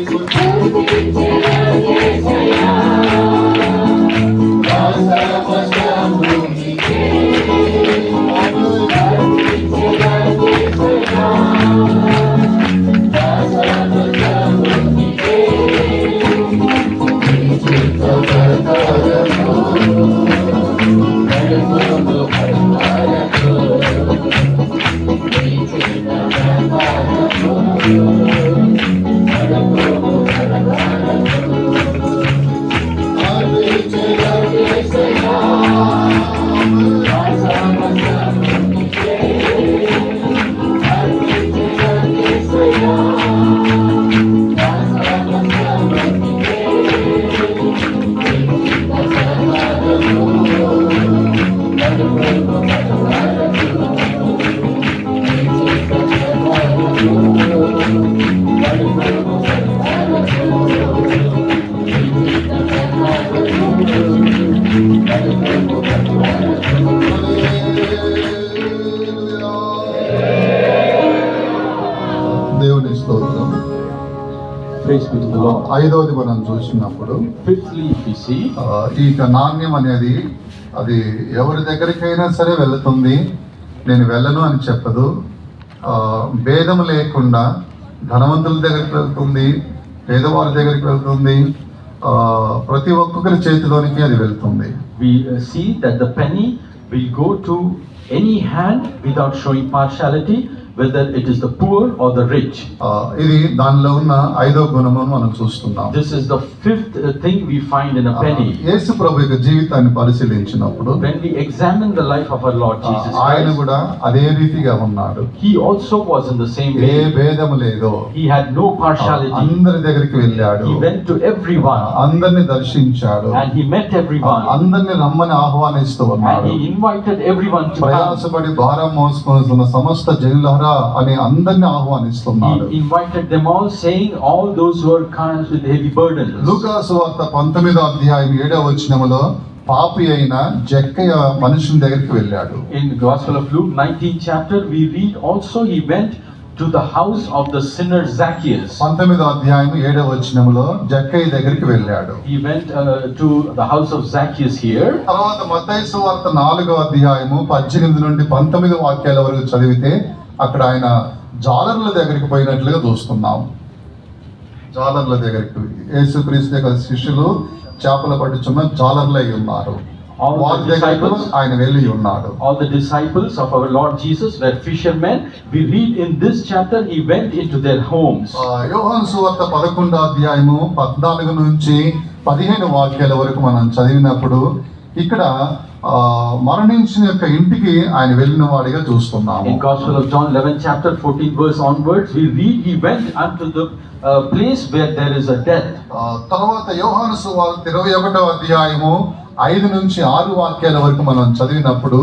దేవుని స్తోత్రం. Praise be to the Lord. ఐదవది మనం చూసినప్పుడు Fifthly, if we see, ఈ నాణ్యం అనేది అది ఎవరి దగ్గరికైనా సరే వెళుతుంది, నేను వెళ్ళను అని చెప్పదు. భేదం లేకుండా ధనవంతుల దగ్గరికి వెళ్తుంది, పేదవారి దగ్గరికి వెళ్తుంది, ప్రతి ఒక్కొక్కరి చేతిలోనికి అది వెళ్తుంది. we see that the penny will go to any hand without showing partiality, whether it is the poor or the rich. ఇది దానిలో ఉన్న ఐదో గుణము మనం చూస్తున్నాం. This is the fifth thing we find in a penny. యేసు ప్రభు యొక్క జీవితాన్ని పరిశీలించినప్పుడు When we examine the life of our Lord Jesus ఆయన Christ, కూడా అదే రీతిగా ఉన్నాడు. he also was in the same A way. భేదము లేదు. He had no partiality. అందరి దగ్గరికి వెళ్ళాడు, He went to everyone అందరిని దర్శించాడు, and he met everyone, అందరిని రమ్మని ఆహ్వానిస్తూ and ఉన్నాడు. he invited everyone to come. ప్రయాసపడి భారం మోసుకొనుతున్న సమస్త జనులారా అని అందరిని ఆహ్వానిస్తున్నాడు. He invited them all, saying, all those who are carrying with heavy burdens. లూకా సువార్త 19వ అధ్యాయం 7వ వచనములో పాపి అయిన జక్కయ్య మనుషుని దగ్గరికి వెళ్ళాడు. In the Gospel of Luke 19th chapter, we read also he went to the house of the sinner Zacchaeus. 19వ అధ్యాయం 7వ వచనములో జక్కయ్య దగ్గరికి వెళ్ళాడు. He went to the house of Zacchaeus here. తర్వాత మత్తయి సువార్త 4వ అధ్యాయము 18 నుండి 19 వాక్యాల వరకు చదివితే అక్కడ ఆయన జాలర్ల దగ్గరికి పోయినట్లుగా చూస్తున్నాం. జాలర్ల దగ్గరికి యేసుక్రీస్తు యొక్క శిష్యులు చేపలు పట్టుచున్న జాలర్లై ఉన్నారు. వారి దగ్గరకు ఆయన వెళ్ళి ఉన్నాడు. All the disciples of our Lord Jesus were fishermen. We read in this chapter he went into their homes. యోహాను సువార్త 11వ అధ్యాయము 14 నుంచి 15 వాక్యాల వరకు మనం చదివినప్పుడు ఇక్కడ మరణించిన యొక్క ఇంటికి ఆయన వెళ్ళిన వాడిగా చూస్తున్నాము. In Gospel of John 11th chapter 14 verse onwards, we read he went unto the place where there is a death. తర్వాత యోహాను సువార్త 21వ అధ్యాయము 5 నుంచి 6 వాక్యాల వరకు మనం చదివినప్పుడు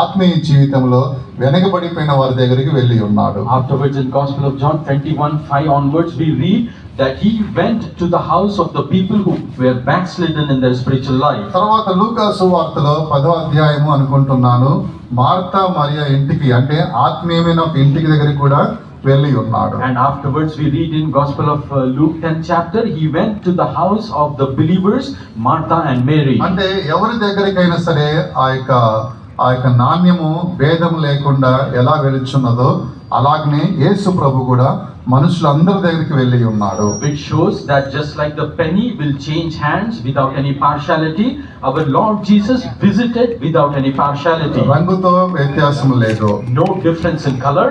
ఆత్మీయ జీవితంలో వెనకబడిపోయిన వారి దగ్గరికి వెళ్ళి ఉన్నాడు. Afterwards in Gospel of John 21:5 onwards, we read that he went to the house of the people who were backslidden in their spiritual life. తర్వాత లూకా సువార్తలో 10వ అధ్యాయము అనుకుంటున్నాను, మార్తా మరియా ఇంటికి అంటే ఆత్మీయమైన ఒక ఇంటికి దగ్గరికి కూడా వెళ్ళి ఉన్నాడు. And afterwards we read in Gospel of Luke 10th chapter, he went to the house of the believers, Martha and Mary. అంటే ఎవరి దగ్గరికైనా సరే ఆ యొక్క నాణ్యము భేదం లేకుండా ఎలా వెలుచున్నదో అలాగనే యేసు ప్రభు కూడా మనుషులందరి దగ్గరికి వెళ్ళి ఉన్నాడు. Which shows that just like the penny will change hands without any partiality, our Lord Jesus visited without any partiality. రంగుతో వ్యత్యాసం లేదు, No difference in color,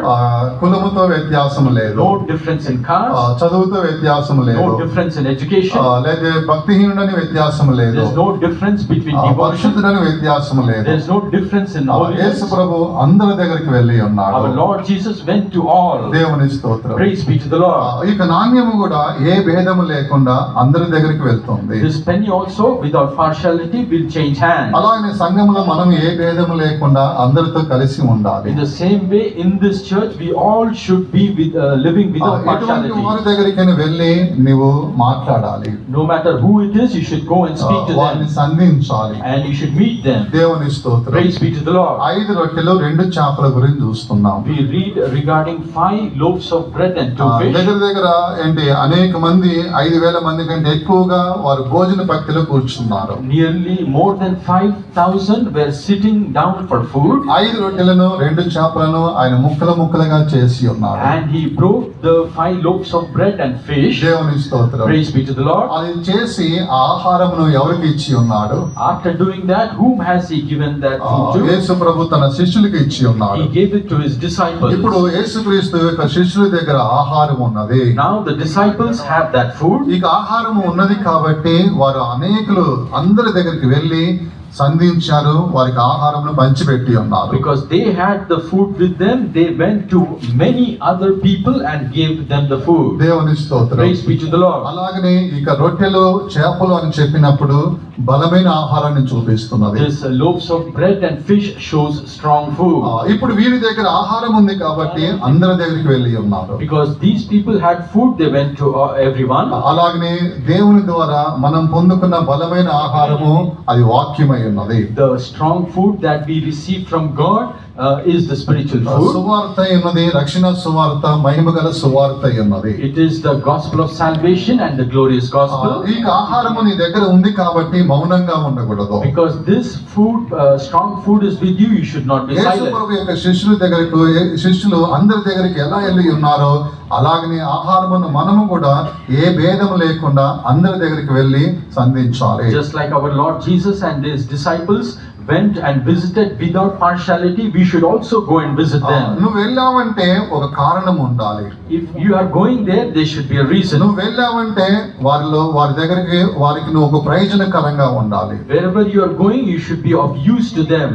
కులముతో వ్యత్యాసం లేదు, no difference in caste, చదువుతో వ్యత్యాసం లేదు, no difference in education, లేదా భక్తిహీనుడని వ్యత్యాసం లేదు, there's no difference between devotion, పరిశుద్ధుడని వ్యత్యాసం లేదు. there's no difference in holiness. యేసు ప్రభు అందరి దగ్గరికి వెళ్ళి ఉన్నాడు. Our Lord Jesus went to all. దేవుని స్తోత్రం. Praise be to the Lord. ఇక నాణ్యము కూడా ఏ భేదము లేకుండా అందరి దగ్గరికి వెళ్తుంది. This penny also without partiality will change hands. అలాగే సంఘంలో మనం ఏ భేదము లేకుండా అందరితో కలిసి ఉండాలి. In the same way, in this church, we all should be living without ఎటువంటి partiality. వారి దగ్గరికి వెళ్ళి నీవు మాట్లాడాలి, No matter who it is, you should go and speak to వారిని them, సంధించాలి. and you should meet them. దేవుని స్తోత్రం. Praise be to the Lord. 5 రొట్టెలు 2 చేపల గురించి చూస్తున్నాం. We read regarding 5 loaves of bread and 2 fish. దగ్గర ఏంటి అనేక మంది 5,000 మంది కంటే ఎక్కువగా వారు భోజన పంక్తిలో కూర్చున్నారు. Nearly more than 5,000 were sitting down for food, 5 రొట్టెలను 2 చేపలను ఆయన ముక్కలుగా చేసి ఉన్నారు. and he broke the 5 loaves of bread and fish. దేవుని స్తోత్రం. Praise be to the Lord. అది చేసి ఆ ఆహారమును ఎవరికి ఇచ్చి ఉన్నాడు? After doing that, whom has he given that food to? యేసు ప్రభు తన శిష్యులకు ఇచ్చి ఉన్నాడు. He gave it to his disciples. ఇప్పుడు యేసుక్రీస్తు యొక్క శిష్యుల దగ్గర ఆహారం ఉన్నది. Now the disciples have that food. ఇక ఆహారం ఉన్నది కాబట్టి వారు అనేకులు అందరి దగ్గరికి వెళ్ళి సంధించారు, వారికి ఆహారంను పంచిపెట్టి ఉన్నారు. Because they had the food with them, they went to many other people and gave them the food. దేవుని స్తోత్రం. Praise be to the Lord. అలాగనే ఇక రొట్టెలు చేపలు అని చెప్పినప్పుడు బలమైన ఆహారాన్ని చూపిస్తున్నది. This loaves of bread and fish shows strong food. ఇప్పుడు వీరి దగ్గర ఆహారం ఉంది కాబట్టి అందరి దగ్గరికి వెళ్ళి ఉన్నారు. Because these people had food, they went to everyone. అలాగనే దేవుని ద్వారా మనం పొందుకున్న బలమైన ఆహారము అది వాక్యమై ఉన్నది. The strong food that we receive from God is the spiritual food. సువార్త ఉన్నది, రక్షణ సువార్త, మహిమగల సువార్త ఉన్నది. It is the gospel of salvation and the glorious gospel. ఈ ఆహారము నీ దగ్గర ఉంది కాబట్టి మౌనంగా ఉండకూడదు. Because this food, strong food is with you, you should not be Yesu silent. ప్రభు యొక్క శిష్యులు అందరి దగ్గరికి ఎలా వెళ్ళి ఉన్నారో అలాగనే ఆహారమును మనము కూడా ఏ భేదము లేకుండా అందరి దగ్గరికి వెళ్ళి సంధించాలి. Just like our Lord Jesus and his disciples went and visited without partiality, we should also go and visit them. నువ్వు వెళ్ళావంటే ఒక కారణం ఉండాలి. If you are going there, there should be a reason. నువ్వు వెళ్ళావంటే వారి దగ్గరికి వారికి నువ్వు ఒక ప్రయోజనకరంగా ఉండాలి. Wherever you are going, you should be of use to them.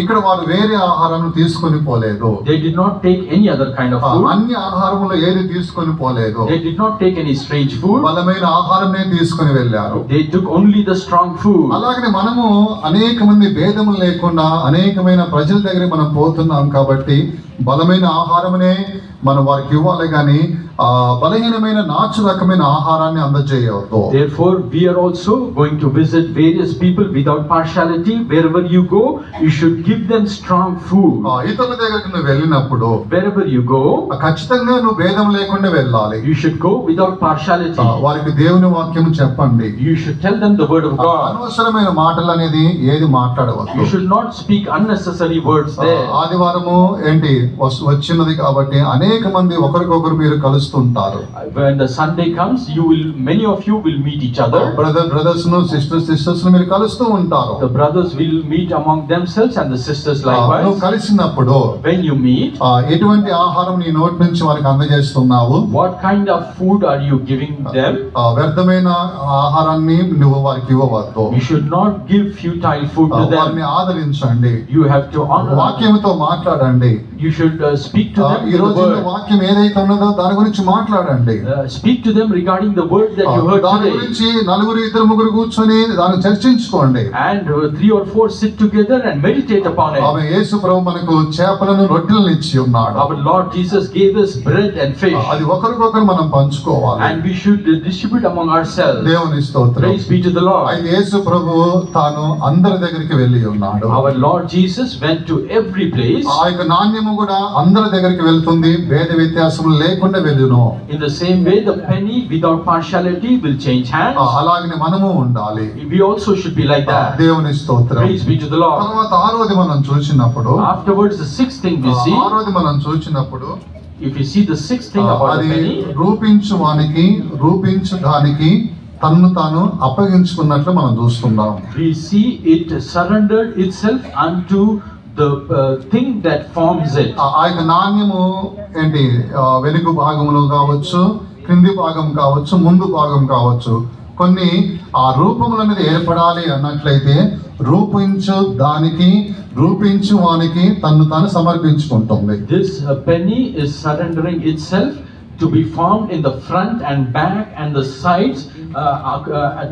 ఇక్కడ వారు వేరే ఆహారం తీసుకొని పోలేదు. They did not take any other kind of food. అన్ని ఆహారములు ఏది తీసుకొని పోలేదు. They did not take any strange food. బలమైన ఆహారమే తీసుకొని వెళ్ళారు. They took only the strong food. అలాగనే మనము అనేక మంది భేదములు లేకుండా అనేకమైన ప్రజల దగ్గర మనం పోతున్నాం కాబట్టి బలమైన ఆహారమునే మనం వారికి ఇవ్వాలి కానీ బలహీనమైన నాచు రకమైన ఆహారాన్ని అందజేయవద్దు. Therefore, we are also going to visit various people without partiality. Wherever you go, you should give them strong food. ఇతరుల దగ్గరికి నువ్వు వెళ్ళినప్పుడు Wherever you go, ఖచ్చితంగా నువ్వు భేదం లేకుండా వెళ్ళాలి. you should go without partiality. వారికి దేవుని వాక్యం చెప్పండి. You should tell them the word of God. అనవసరమైన మాటలు అనేది ఏది మాట్లాడవద్దు. You should not speak unnecessary words there. ఆదివారము ఏంటి వచ్చినది కాబట్టి అనేక మంది ఒకరికొకరు మీరు కలుస్తుంటారు. When the Sunday comes, many of you will meet each other. Brothers ను సిస్టర్స్ ను మీరు కలుస్తూ ఉంటారు. The brothers will meet among themselves and the sisters నువ్వు likewise. కలిసినప్పుడు When you meet, ఎటువంటి ఆహారం నీ నోటి నుంచి వారికి అందజేస్తున్నావు? what kind of food are you giving them? వ్యర్థమైన ఆహారాన్ని నువ్వు వారికి ఇవ్వవద్దు. You should not give futile food to them. వారిని ఆదరించండి. You have to honor them. వాక్యంతో మాట్లాడండి. You should speak to them ఈ with the రోజు word. వాక్యం ఏదైతే ఉన్నదో దాని గురించి మాట్లాడండి. Speak to them regarding the word that you heard దాని today. గురించి 4-3 కూర్చొని దాన్ని చర్చించుకోండి. And 3 or 4 sit together and meditate upon it. ఆమె యేసు ప్రభు మనకు చేపలను రొట్టెలను ఇచ్చి ఉన్నాడు. Our Lord Jesus gave us bread and fish. అది ఒకరికొకరు మనం పంచుకోవాలి. And we should distribute among ourselves. దేవుని స్తోత్రం. Praise be to the Lord. అయితే యేసు ప్రభు తాను అందరి దగ్గరికి వెళ్ళి ఉన్నాడు. Our Lord Jesus went to every place. ఆ యొక్క నాణ్యము కూడా అందరి దగ్గరికి వెళ్తుంది, భేద వ్యత్యాసం లేకుండా వెళ్ళును. In the same way, the penny without partiality will change hands. అలాగనే మనము ఉండాలి. We also should be like that. దేవుని స్తోత్రం. Praise be to the Lord. తర్వాత 6వది మనం చూసినప్పుడు Afterwards, the 6th thing we see, 6వది మనం చూసినప్పుడు if you see the sixth thing about the అది penny, రూపించు దానికి తన్ను తాను అప్పగించుకున్నట్లు మనం చూస్తున్నాం. we see it surrendered itself unto the thing that forms it. ఆ యొక్క నాణ్యము ఏంటి, వెనుక భాగములో కావచ్చు, క్రింది భాగం కావచ్చు, ముందు భాగం కావచ్చు, కొన్ని ఆ రూపముల మీద ఏర్పడాలి అన్నట్లయితే రూపించు వానికి తన్ను తాను సమర్పించుకుంటుంది. This penny is surrendering itself to be formed in the front and back and the sides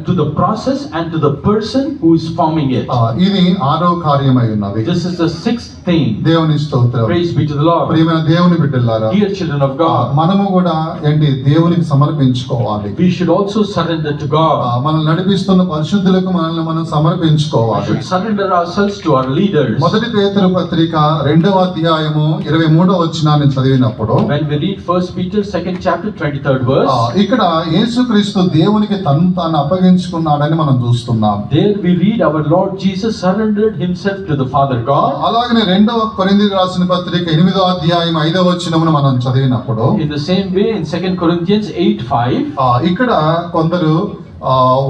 to the process and to the person who is forming it. ఇది ఆరో కార్యమై ఉన్నది. This is the sixth thing. దేవుని స్తోత్రం. Praise be to the Lord. ప్రియమైన దేవుని బిడ్డలారా, Dear children of God, మనము కూడా ఏంటి దేవునికి సమర్పించుకోవాలి. we should also surrender to God. మనల్ని నడిపిస్తున్న పరిశుద్ధులకు మనల్ని మనం We సమర్పించుకోవాలి. should surrender ourselves to our leaders. మొదటి పేతురు పత్రిక 2వ అధ్యాయము 23వ వచనాన్ని చదివినప్పుడు, When we read 1 Peter 2nd chapter 23rd verse, ఇక్కడ యేసుక్రీస్తు దేవునికి తను తాను అప్పగించుకున్నాడని మనం చూస్తున్నాం. there we read our Lord Jesus surrendered himself to the Father God. అలాగనే 2వ కొరింథీయులకు రాసిన పత్రిక 8వ అధ్యాయం 5వ వచనమును మనం చదివినప్పుడు, In the same way in 2 Corinthians 8:5, ఇక్కడ కొందరు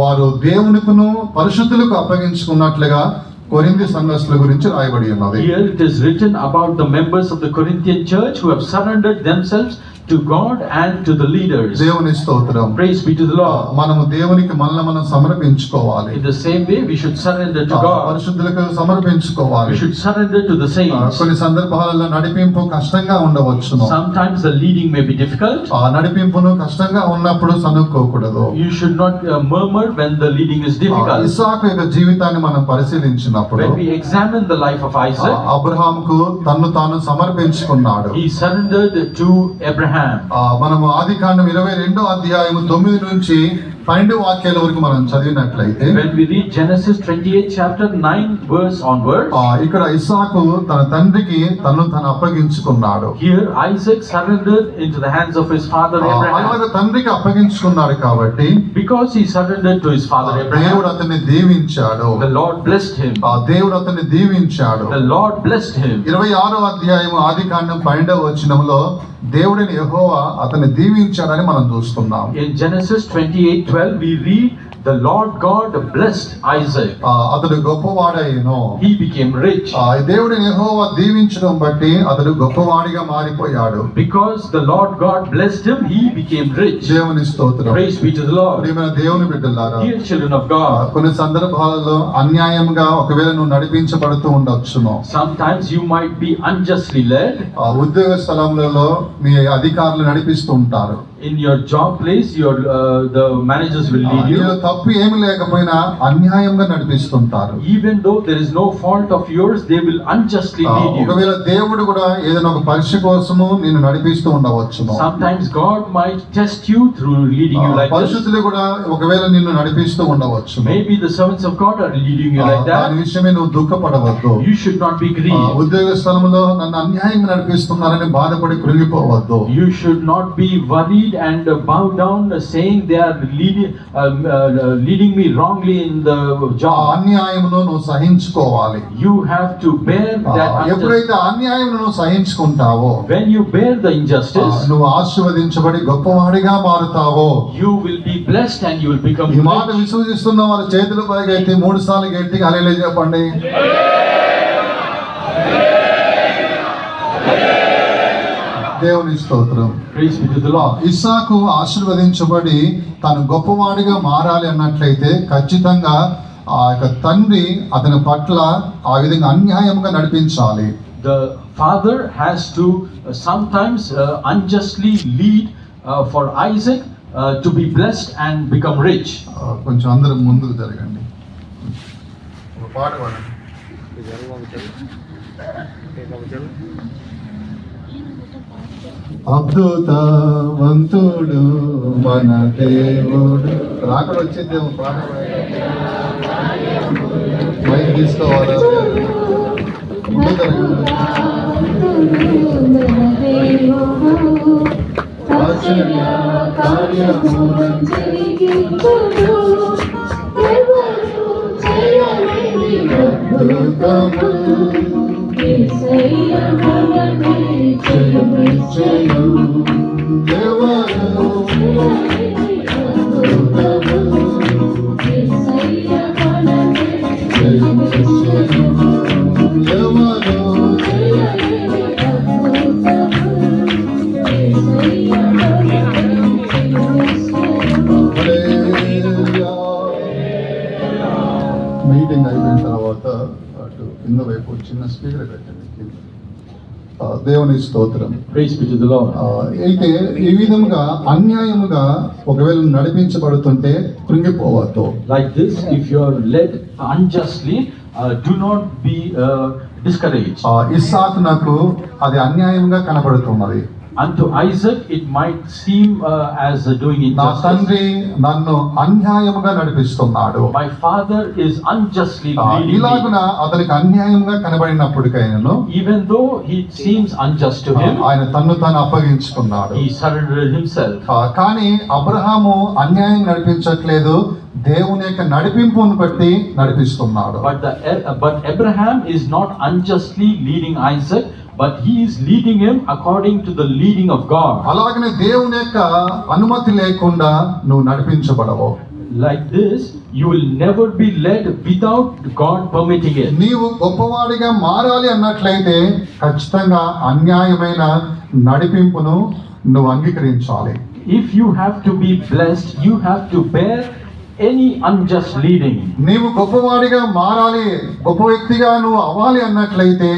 వారు దేవునికును పరిశుద్ధులకు అప్పగించుకున్నట్లుగా కొరింథీ సంఘస్థుల గురించి రాయబడి ఉన్నది. here it is written about the members of the Corinthian church who have surrendered themselves to God and to the leaders. దేవుని స్తోత్రం. Praise be to the Lord. మనము దేవునికి మనల్ని మనం సమర్పించుకోవాలి. In the same way we should surrender to God. పరిశుద్ధులకు సమర్పించుకోవాలి. We should surrender to the saints. కొన్ని సందర్భాలలో నడిపింపు కష్టంగా ఉండవచ్చును. Sometimes the leading may be difficult. ఆ నడిపింపును కష్టంగా ఉన్నప్పుడు సనుక్కోకూడదు. You should not murmur when the leading is difficult. ఇస్సాకు యొక్క జీవితాన్ని మనం పరిశీలించినప్పుడు, When we examine the life of Isaac, అబ్రహాముకు తన్ను తాను సమర్పించుకున్నాడు. he surrendered to Abraham. మనము ఆదికాండం 22వ అధ్యాయము 9 నుంచి 12 వాక్యాల వరకు మనం చదివినట్లయితే, When we read Genesis 28 chapter 9 verse onwards, ఇక్కడ ఇస్సాకు తన తండ్రికి తను అప్పగించుకున్నాడు. here Isaac surrendered into the hands of his father Abraham. అలాగే తండ్రికి అప్పగించుకున్నాడు కాబట్టి Because he surrendered to his father Abraham, దేవుడు అతన్ని దీవించాడు. the Lord blessed him. దేవుడు అతన్ని దీవించాడు. The Lord blessed him. 26వ అధ్యాయము ఆదికాండం 12వ వచనంలో దేవుడైన యెహోవా అతన్ని దీవించాడని మనం చూస్తున్నాం. In Genesis 28:12 we read the Lord God blessed Isaac. అతడు గొప్పవాడయ్యను. He became rich. దేవుడైన యెహోవా దీవించడం బట్టి అతడు గొప్పవాడిగా మారిపోయాడు. Because the Lord God blessed him, he became rich. దేవుని స్తోత్రం. Praise be to the Lord. ప్రియమైన దేవుని బిడ్డలారా, Dear children of God, కొన్ని సందర్భాలలో అన్యాయంగా ఒకవేళ నువ్వు నడిపించబడుతూ ఉండొచ్చును. sometimes you might be unjustly led. ఉద్యోగ స్థలములలో మీ అధికారులు నడిపిస్తూ ఉంటారు. In your job place, the managers will lead you. నీలో తప్పు ఏమి లేకపోయినా అన్యాయంగా నడిపిస్తుంటారు. Even though there is no fault of yours, they will unjustly lead you. ఒకవేళ దేవుడు కూడా ఏదైనా ఒక పరీక్ష కోసము నిన్ను నడిపిస్తూ ఉండవచ్చును. Sometimes God might test you through leading you like this. పరిశుద్ధులు కూడా ఒకవేళ నిన్ను నడిపిస్తూ ఉండవచ్చు. Maybe the servants of God are leading you like దాని that. విషయమే నువ్వు దుఃఖపడవద్దు. You should not be grieved. ఉద్యోగ స్థలంలో నన్ను అన్యాయంగా నడిపిస్తున్నారని బాధపడి కృంగిపోవద్దు. You should not be worried and bow down saying they are leading me wrongly in the job. అన్యాయమును నువ్వు సహించుకోవాలి. You have to bear that injustice. ఎప్పుడైతే అన్యాయమును నువ్వు సహించుకుంటావో, When you bear the injustice, నువ్వు ఆశీర్వదించబడి గొప్పవాడిగా మారుతావో. you will be blessed and you will become ఈ మాట rich. విశ్వసిస్తున్న వారి చేతుల పైకి ఎత్తి 3 సార్లు గట్టిగా హల్లెలూయా చెప్పండి. దేవుని స్తోత్రం. Praise be to the Lord. ఇస్సాకు ఆశీర్వదించబడి తను గొప్పవాడిగా మారాలి అన్నట్లయితే ఖచ్చితంగా ఆ యొక్క తండ్రి అతని పట్ల ఆ విధంగా అన్యాయంగా నడిపించాలి. The father has to sometimes unjustly lead for Isaac to be blessed and become rich. కొంచెం అందరూ ముందుకు జరగండి. ఒక పాట పాడండి. అద్భుతవంతుడు మన దేవుడు. రాకడ వచ్చేదేమో పాట మైక్ తీసుకోవాలా? ముందు జరగండి. ఆశ్చర్య కార్యము అద్భుతము చేయుచుంచెను ఎవరు మీటింగ్ అయిపోయిన తర్వాత అటు కింద వైపు చిన్న స్పీకర్ పెట్టండి దేవుని స్తోత్రం. Praise be to the Lord. అయితే ఈ విధముగా అన్యాయముగా ఒకవేళ నడిపించబడుతుంటే కృంగిపోవద్దు. Like this, if you are led unjustly, do not be discouraged. ఇస్సాకు నాకు అది అన్యాయంగా కనబడుతున్నది. Unto Isaac it might seem as doing నా injustice. తండ్రి నన్ను అన్యాయముగా నడిపిస్తున్నాడు. My father is unjustly leading me. ఇలాగున అతనికి అన్యాయంగా కనబడినప్పటికైనను Even though it seems unjust to him, ఆయన తన్ను తాను అప్పగించుకున్నాడు. he surrendered himself. కానీ అబ్రహాము అన్యాయం నడిపించట్లేదు, దేవుని యొక్క నడిపింపును బట్టి నడిపిస్తున్నాడు. But Abraham is not unjustly leading Isaac, but he is leading him according to the leading of God. అలాగనే దేవుని యొక్క అనుమతి లేకుండా నువ్వు నడిపించబడవు. Like this, you will never be led without God permitting it. నీవు గొప్పవాడిగా మారాలి అన్నట్లయితే ఖచ్చితంగా అన్యాయమైన నడిపింపును నువ్వు అంగీకరించాలి. If you have to be blessed, you have to bear any unjust leading. నీవు గొప్పవాడిగా మారాలి, గొప్ప వ్యక్తిగా నువ్వు అవ్వాలి అన్నట్లయితే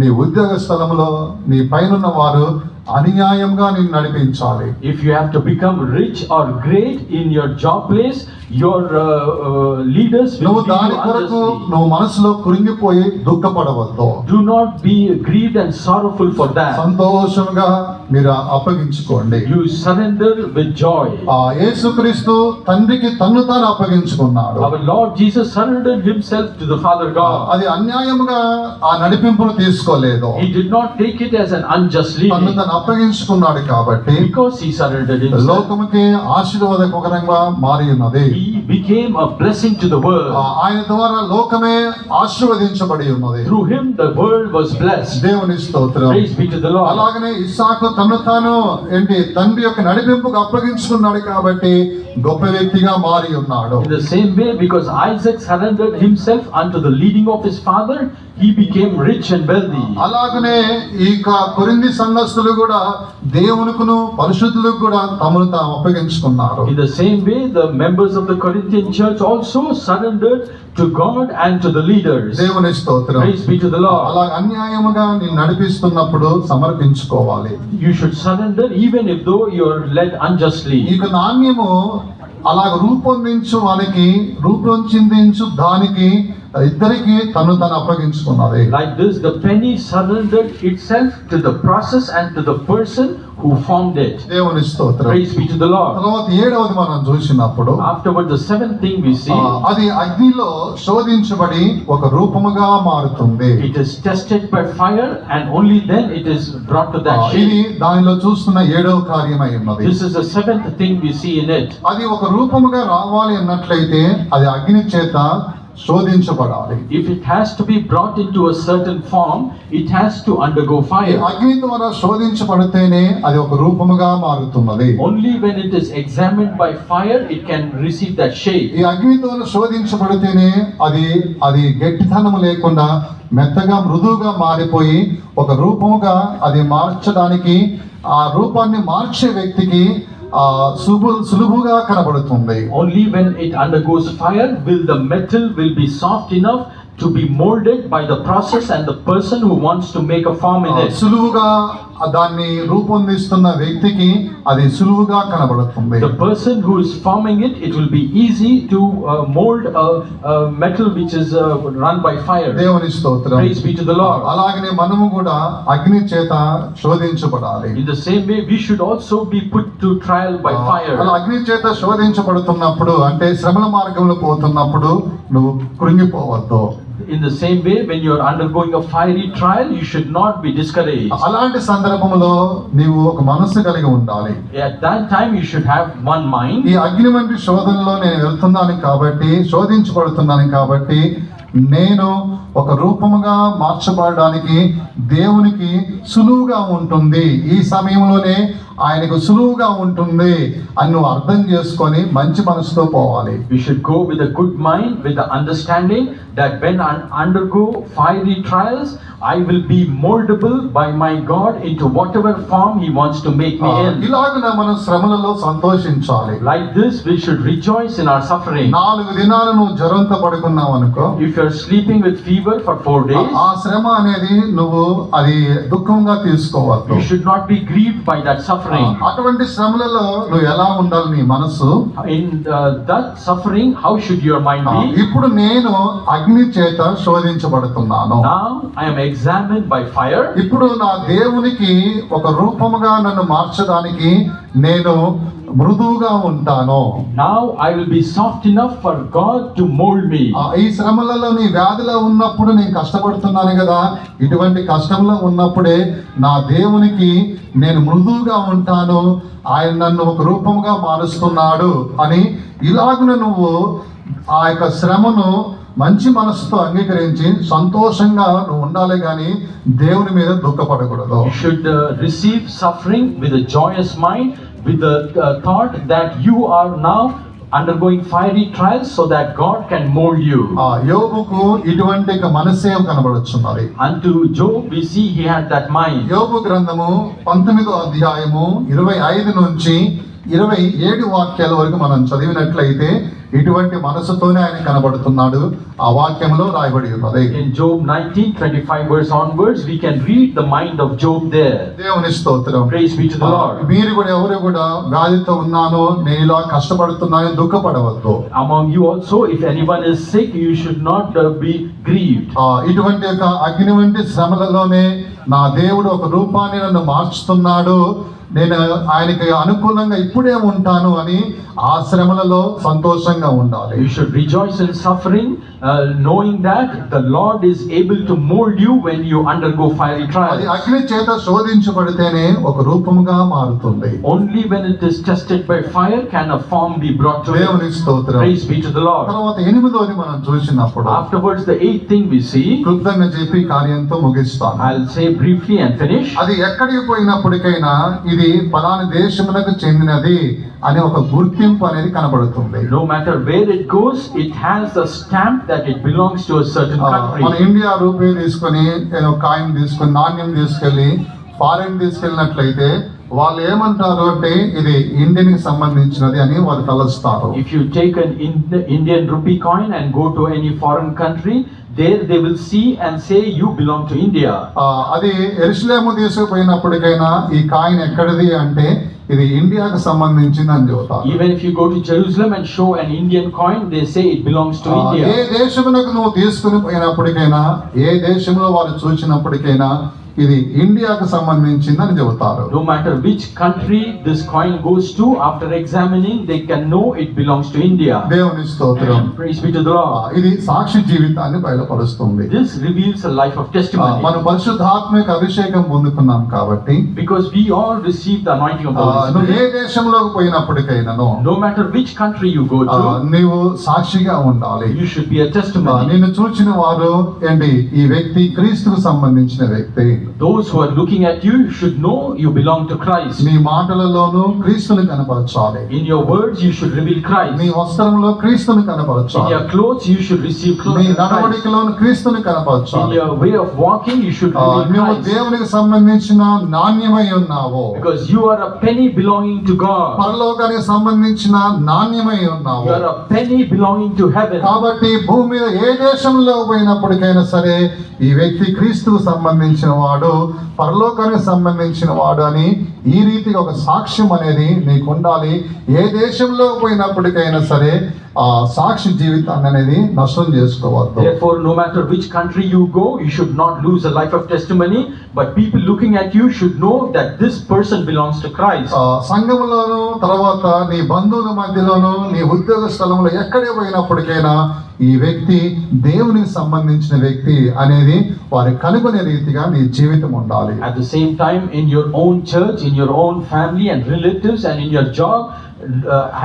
నీ ఉద్యోగ స్థలంలో నీ పైనున్న వారు అన్యాయంగా నిన్ను నడిపించాలి. If you have to become rich or great in your job place, your leaders will నువ్వు lead దాని you కొరకు unjustly. నువ్వు మనసులో కురింగిపోయి దుఃఖపడవద్దు. Do not be grieved and sorrowful for that. సంతోషంగా మీరు అప్పగించుకోండి. You surrender with joy. యేసుక్రీస్తు తండ్రికి తన్ను తాను అప్పగించుకున్నాడు. Our Lord Jesus surrendered himself to the Father God. అది అన్యాయముగా ఆ నడిపింపును తీసుకోలేదు. He did not take it as an unjust తన్ను leading. తను అప్పగించుకున్నాడు కాబట్టి Because he surrendered himself, లోకముకి ఆశీర్వాదకరంగా మారి ఉన్నది. he became a blessing to the world. ఆయన ద్వారా లోకమే ఆశీర్వదించబడి ఉన్నది. Through him the world was blessed. దేవుని స్తోత్రం. Praise be to the Lord. అలాగనే ఇస్సాకు తను తాను తండ్రి యొక్క నడిపింపుకు అప్పగించుకున్నాడు కాబట్టి గొప్ప వ్యక్తిగా మారి ఉన్నాడు. In the same way, because Isaac surrendered himself unto the leading of his father, he became rich and wealthy. అలాగనే ఈ కొరింథీ సంఘస్థులు కూడా దేవునికును పరిశుద్ధులకు కూడా తమను తాము అప్పగించుకున్నారు. In the same way, the members of the Corinthian church also surrendered to God and to the leaders. దేవుని స్తోత్రం. Praise be to the Lord. అలా అన్యాయముగా నేను నడిపిస్తున్నప్పుడు సమర్పించుకోవాలి. You should surrender even if though you are led unjustly. ఇక నాణ్యము అలాగ రూపొందించు దానికి ఇద్దరికి తను తను అప్పగించుకున్నది. Like this, the penny surrendered itself to the process and to the person who formed it. దేవుని స్తోత్రం. Praise be to the Lord. తర్వాత 7వది మనం చూసినప్పుడు Afterward, the seventh thing we see, అది అగ్నిలో శోధించబడి ఒక రూపముగా మారుతుంది. it is tested by fire, and only then it is brought to that ఇది shape. దానిలో చూస్తున్న 7వ కార్యమై ఉన్నది. This is the seventh thing we see in it. అది ఒక రూపముగా రావాలి అన్నట్లయితే అది అగ్ని చేత శోధించబడాలి. If it has to be brought into a certain form, it has to undergo ఈ fire. అగ్ని ద్వారా శోధించబడితేనే అది ఒక రూపముగా మారుతున్నది. Only when it is examined by fire, it can receive that shape. ఈ అగ్ని ద్వారా శోధించబడితేనే అది గట్టితనము లేకుండా మెత్తగా మృదువుగా మారిపోయి ఒక రూపముగా అది మార్చడానికి ఆ రూపాన్ని మార్చే వ్యక్తికి సులువుగా కనబడుతుంది. Only when it undergoes fire will the metal will be soft enough to be molded by the process and the person who wants to make a form in it. సులువుగా దాన్ని రూపొందిస్తున్న వ్యక్తికి అది సులువుగా కనబడుతుంది. The person who is forming it, it will be easy to mold a metal which is run by fire. దేవుని స్తోత్రం. Praise be to the Lord. అలాగనే మనము కూడా అగ్ని చేత శోధించబడాలి. In the same way, we should also be put to trial by fire. అలా అగ్ని చేత శోధించబడుతున్నప్పుడు అంటే శ్రమల మార్గంలో పోతున్నప్పుడు నువ్వు కృంగిపోవద్దు. In the same way, when you are undergoing a fiery trial, you should not be discouraged. అలాంటి సందర్భంలో నీవు ఒక మనస్సు కలిగి ఉండాలి. At that time, you should have one mind. ఈ అగ్ని వంటి శోధనలో నేను వెళ్తున్నాను కాబట్టి శోధించబడుతున్నాను కాబట్టి నేను ఒక రూపముగా మార్చబడడానికి దేవునికి సులువుగా ఉంటుంది, ఈ సమయంలోనే ఆయనకు సులువుగా ఉంటుంది అని నువ్వు అర్థం చేసుకొని మంచి మనసుతో పోవాలి. We should go with a good mind, with the understanding that when I undergo fiery trials, I will be moldable by my God into whatever form He wants to make me in. ఇలాగున మనం శ్రమలలో సంతోషించాలి. Like this, we should rejoice in our suffering. 4 దినాలు నువ్వు జ్వరంతో పడుకున్నావు అనుకో, If you are sleeping with fever for 4 days, ఆ శ్రమ అనేది నువ్వు అది దుఃఖంగా తీసుకోవద్దు. you should not be grieved by that suffering. అటువంటి శ్రమలలో నువ్వు ఎలా ఉండాలి నీ మనసు? In that suffering, how should your mind be? ఇప్పుడు నేను అగ్ని చేత శోధించబడుతున్నాను. Now I am examined by fire. ఇప్పుడు నా దేవునికి ఒక రూపముగా నన్ను మార్చడానికి నేను మృదువుగా ఉంటాను. Now I will be soft enough for God to mold me. ఈ శ్రమలలో నీ వ్యాధిలో ఉన్నప్పుడు నేను కష్టపడుతున్నాను కదా, ఇటువంటి కష్టంలో ఉన్నప్పుడే నా దేవునికి నేను మృదువుగా ఉంటాను, ఆయన నన్ను ఒక రూపముగా మారుస్తున్నాడు అని ఇలాగున నువ్వు ఆ యొక్క శ్రమను మంచి మనసుతో అంగీకరించి సంతోషంగా నువ్వు ఉండాలి, కానీ దేవుని మీద దుఃఖపడకూడదు. You should receive suffering with a joyous mind, with the thought that you are now undergoing fiery trials so that God can mold you. యోబుకు ఇటువంటి మనసే కనబడుచున్నది. Unto Job we see he had that mind. యోబు గ్రంథము 19వ అధ్యాయము 25 నుంచి 27 వాక్యాల వరకు మనం చదివినట్లయితే ఇటువంటి మనసుతోనే ఆయన కనబడుతున్నాడు. ఆ వాక్యంలో రాయబడి ఉన్నది. In Job 19:25 verse onwards, we can read the mind of Job there. దేవుని స్తోత్రం. Praise be to the Lord. మీరు కూడా ఎవరు కూడా వ్యాధితో ఉన్నానో నేను ఇలా కష్టపడుతున్నానో దుఃఖపడవద్దు. Among you also, if anyone is sick, you should not be grieved. ఇటువంటి యొక్క అగ్ని వంటి శ్రమలలోనే నా దేవుడు ఒక రూపాన్ని నన్ను మార్చుతున్నాడు, నేను ఆయనకి అనుకూలంగా ఇప్పుడే ఉంటాను అని ఆ శ్రమలలో సంతోషంగా ఉండాలి. You should rejoice in suffering, knowing that the Lord is able to mold you when you undergo fiery అది trials. అగ్ని చేత శోధించబడితేనే ఒక రూపముగా మారుతుంది. Only when it is tested by fire can a form be brought to it. దేవుని స్తోత్రం. Praise be to the Lord. తర్వాత 8వది మనం చూసినప్పుడు Afterwards, the 8th thing we see, క్లుప్తంగా చెప్పి కార్యంతో ముగిస్తాను. I'll say briefly and finish. అది ఎక్కడికి పోయినప్పటికైనా ఇది పలానా దేశములకు చెందినది అనే ఒక గుర్తింపు అనేది కనబడుతుంది. No matter where it goes, it has a stamp that it belongs to a certain మన country. ఇండియా రూపీ తీసుకొని ఏదో కాయిన్ తీసుకొని నాణ్యం తీసుకెళ్లి ఫారెన్ తీసుకెళ్ళినట్లయితే వాళ్ళు ఏమంటారు అంటే ఇది ఇండియన్ కి సంబంధించినది అని వాళ్ళు తలస్తారు. If you take an Indian rupee coin and go to any foreign country, there they will see and say you belong to India. అది ఎరుషలేము తీసుకుపోయినప్పటికైనా ఈ కాయిన్ ఎక్కడిది అంటే ఇది ఇండియాకు సంబంధించింది అని చెబుతారు. Even if you go to Jerusalem and show an Indian coin, they say it belongs to A India. దేశమునకు నువ్వు తీసుకుని పోయినప్పటికైనా ఏ దేశంలో వాళ్ళు చూసినప్పటికైనా ఇది ఇండియాకు సంబంధించింది అని చెబుతారు. No matter which country this coin goes to, after examining, they can know it belongs to India. దేవుని స్తోత్రం. Praise be to the Lord. ఇది సాక్షి జీవితాన్ని బయలుపరుస్తుంది. This reveals a life of testimony. మనం పరిశుద్ధాత్మక అభిషేకం పొందుకున్నాం కాబట్టి Because we all received the anointing of the Holy నువ్వు ఏ Spirit. దేశంలోకి పోయినప్పటికైనాను No matter which country you go to, నీవు సాక్షిగా ఉండాలి. you should be a testimony. నిన్ను చూచిన వారు ఏంటి, ఈ వ్యక్తి క్రీస్తుకు సంబంధించిన వ్యక్తి. Those who are looking at you should know you belong to Christ. నీ మాటలలోనూ క్రీస్తుని కనపరచాలి. In your words, you should reveal Christ. నీ వస్త్రంలో క్రీస్తుని In కనపరచాలి. your clothes, you should receive నీ Christ. నడవడికలోను క్రీస్తుని In కనపరచాలి. your way of walking, you should reveal నువ్వు Christ. దేవునికి సంబంధించిన నాణ్యమై ఉన్నావు. Because you are a penny belonging to God. పరలోకానికి సంబంధించిన నాణ్యమై ఉన్నావు. You are a penny belonging to heaven. కాబట్టి భూమి మీద ఏ దేశంలో పోయినప్పటికైనా సరే ఈ వ్యక్తి క్రీస్తుకు సంబంధించిన వాడు, పరలోకానికి సంబంధించిన వాడు అని ఈ రీతిగా ఒక సాక్ష్యం అనేది నీకు ఉండాలి. ఏ దేశంలో పోయినప్పటికైనా సరే ఆ సాక్షి జీవితాన్ని అనేది నష్టం చేసుకోవద్దు. Therefore, no matter which country you go, you should not lose a life of testimony, but people looking at you should know that this person belongs to Christ. సంఘములోను తర్వాత నీ బంధువుల మధ్యలోను నీ ఉద్యోగ స్థలంలో ఎక్కడే పోయినప్పటికైనా ఈ వ్యక్తి దేవునికి సంబంధించిన వ్యక్తి అనేది వారి కనుగొనే రీతిగా నీ జీవితం ఉండాలి. At the same time, in your own church, in your own family and relatives and in your job,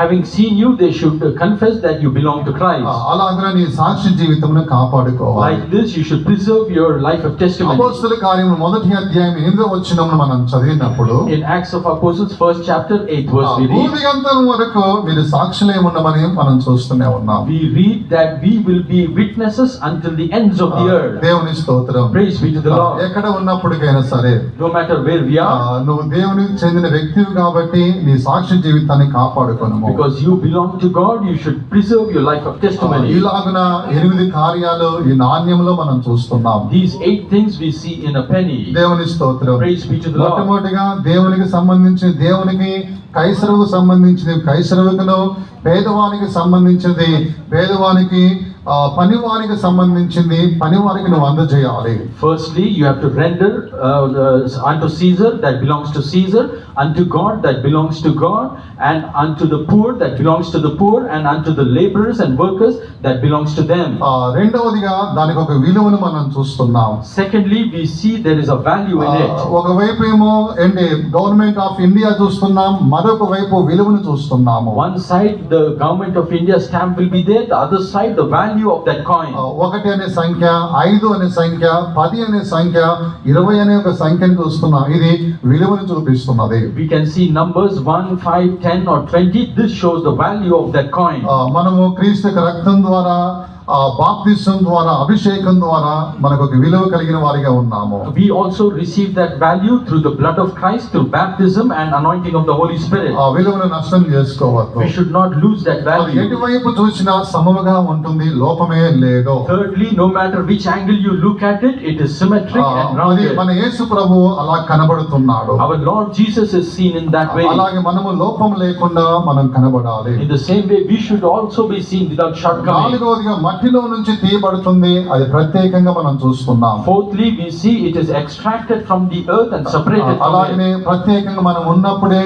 having seen you, they should confess that you belong to Christ. అలాగనే నీ సాక్షి జీవితమును కాపాడుకోవాలి. Like this, you should preserve your life of testimony. అపోస్తలుల కార్యములు 1వ అధ్యాయం 8వ వచనమును మనం చదివినప్పుడు In Acts of Apostles, 1st chapter, 8th verse, we read. భూదిగంతం వరకు మీరు సాక్షులే ఉండమని మనం చూస్తూనే ఉన్నాం. We read that we will be witnesses until the ends of the earth. దేవుని స్తోత్రం. Praise be to the Lord. ఎక్కడ ఉన్నప్పటికైనా సరే No matter where we are, నువ్వు దేవునికి చెందిన వ్యక్తివి కాబట్టి నీ సాక్షి జీవితాన్ని కాపాడుకోనము. because you belong to God, you should preserve your life of testimony. ఇలాగున 8 కార్యాలు ఈ నాణ్యంలో మనం చూస్తున్నాం. These 8 things we see in a penny. దేవుని స్తోత్రం. Praise be to the Lord. మొట్టమొదటిగా దేవునికి సంబంధించిన దేవునికి, కైసరుకు సంబంధించినవి కైసరువుకును, పేదవానికి సంబంధించింది పేదవానికి, పనివారికి సంబంధించింది పనివారికి నువ్వు అందజేయాలి. Firstly, you have to render unto Caesar that belongs to Caesar, unto God that belongs to God, and unto the poor that belongs to the poor, and unto the laborers and workers that belongs to them. రెండవదిగా దానికి ఒక విలువను మనం చూస్తున్నాం. Secondly, we see there is a value in it. ఒకవైపు ఏమో ఏంటి government of India చూస్తున్నాం, మరొక వైపు విలువను చూస్తున్నాము. One side the government of India stamp will be there, the other side the value of that coin. 1 అనే సంఖ్య, 5 అనే సంఖ్య, 10 అనే సంఖ్య, 20 అనే ఒక సంఖ్యను చూస్తున్నాం. ఇది విలువను చూపిస్తున్నది. We can see numbers 1, 5, 10 or 20. This shows the value of that coin. మనము క్రీస్తు యొక్క రక్తం ద్వారా, బాప్తిసం ద్వారా, అభిషేకం ద్వారా మనకు ఒక విలువ కలిగిన వారిగా ఉన్నాము. We also receive that value through the blood of Christ, through baptism and anointing of the Holy Spirit. ఆ విలువను నష్టం చేసుకోవద్దు. We should not lose that అది value. ఎటువైపు చూసినా సమముగా ఉంటుంది, లోపమే లేదు. Thirdly, no matter which angle you look at it, it is symmetric and అది rounded. మన యేసు ప్రభువు అలా కనబడుతున్నాడు. Our Lord Jesus is seen in that way. అలాగే మనము లోపం లేకుండా మనం కనబడాలి. In the same way, we should also be seen without shortcoming. నాలుగవదిగా మట్టిలో నుంచి తీయబడుతుంది, అది ప్రత్యేకంగా మనం చూస్తున్నాం. Fourthly, we see it is extracted from the earth and separated from it. అలాగనే ప్రత్యేకంగా మనం ఉన్నప్పుడే